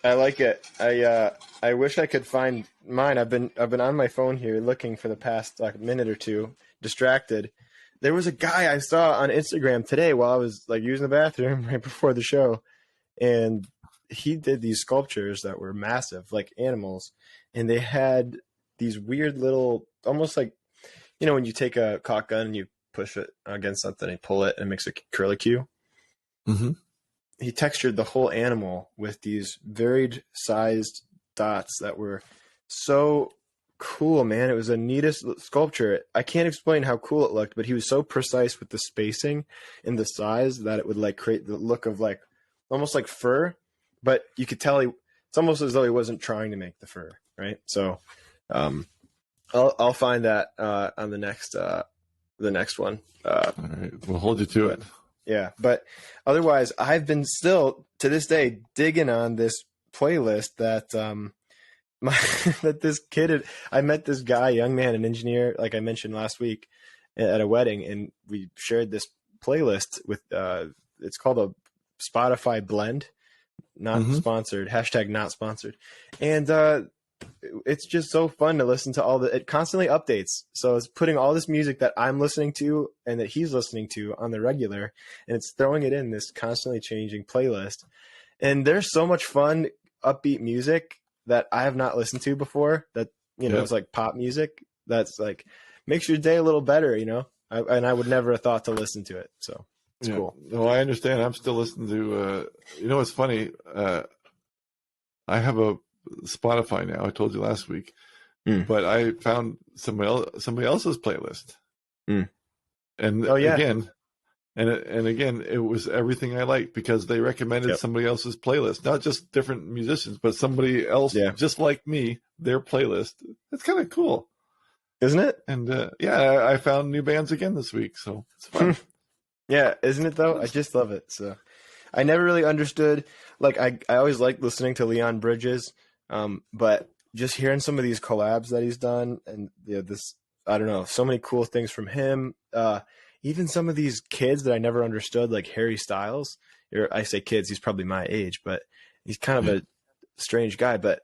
Speaker 1: I like it. I wish I could find mine. I've been on my phone here looking for the past minute or two, distracted. There was a guy I saw on Instagram today while I was using the bathroom right before the show. And he did these sculptures that were massive, like animals. And they had these weird little, almost like, when you take a caulk gun and you push it against something and pull it and it makes a curlicue.
Speaker 2: Mm-hmm.
Speaker 1: He textured the whole animal with these varied sized dots that were so cool, man. It was the neatest sculpture. I can't explain how cool it looked, but he was so precise with the spacing and the size that it would create the look of almost like fur, but you could tell it's almost as though he wasn't trying to make the fur, right? So I'll find that on the next one.
Speaker 2: All right, we'll hold you to it.
Speaker 1: Yeah, but otherwise, I've been still to this day digging on this playlist that that this kid I met this guy, young man, an engineer, like I mentioned last week, at a wedding, and we shared this playlist with it's called a Spotify blend, not sponsored, # not sponsored. And it's just so fun to listen to it constantly updates. So it's putting all this music that I'm listening to and that he's listening to on the regular, and it's throwing it in this constantly changing playlist. And there's so much fun, upbeat music that I have not listened to before that, it's like pop music. That's makes your day a little better, and I would never have thought to listen to it. So it's cool.
Speaker 2: No, I understand. I'm still listening to, it's funny. I have a Spotify now. I told you last week, but I found somebody else's playlist. And again, it was everything I liked, because they recommended somebody else's playlist, not just different musicians, but somebody else just like me, their playlist. It's kind of cool,
Speaker 1: isn't it?
Speaker 2: And I found new bands again this week, so it's fun.
Speaker 1: Yeah, isn't it though? I just love it. So I never really understood. I always liked listening to Leon Bridges, but just hearing some of these collabs that he's done, and I don't know, so many cool things from him. Even some of these kids that I never understood, like Harry Styles. I say kids, he's probably my age, but he's kind of a strange guy. But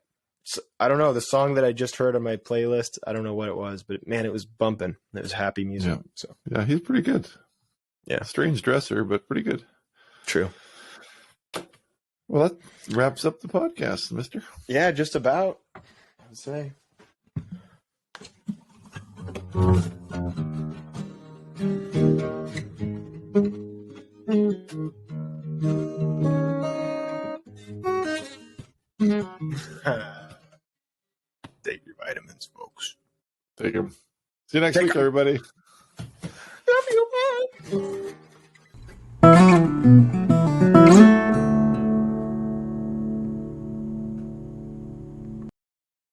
Speaker 1: I don't know, the song that I just heard on my playlist, I don't know what it was, but man, it was bumping. It was happy music.
Speaker 2: Yeah.
Speaker 1: So
Speaker 2: yeah, he's pretty good.
Speaker 1: Yeah,
Speaker 2: strange dresser, but pretty good.
Speaker 1: True.
Speaker 2: Well, that wraps up the podcast, mister.
Speaker 1: Yeah, just about, I would say. Take your vitamins, folks.
Speaker 2: Take them. See you next week, everybody.
Speaker 1: Love you, man.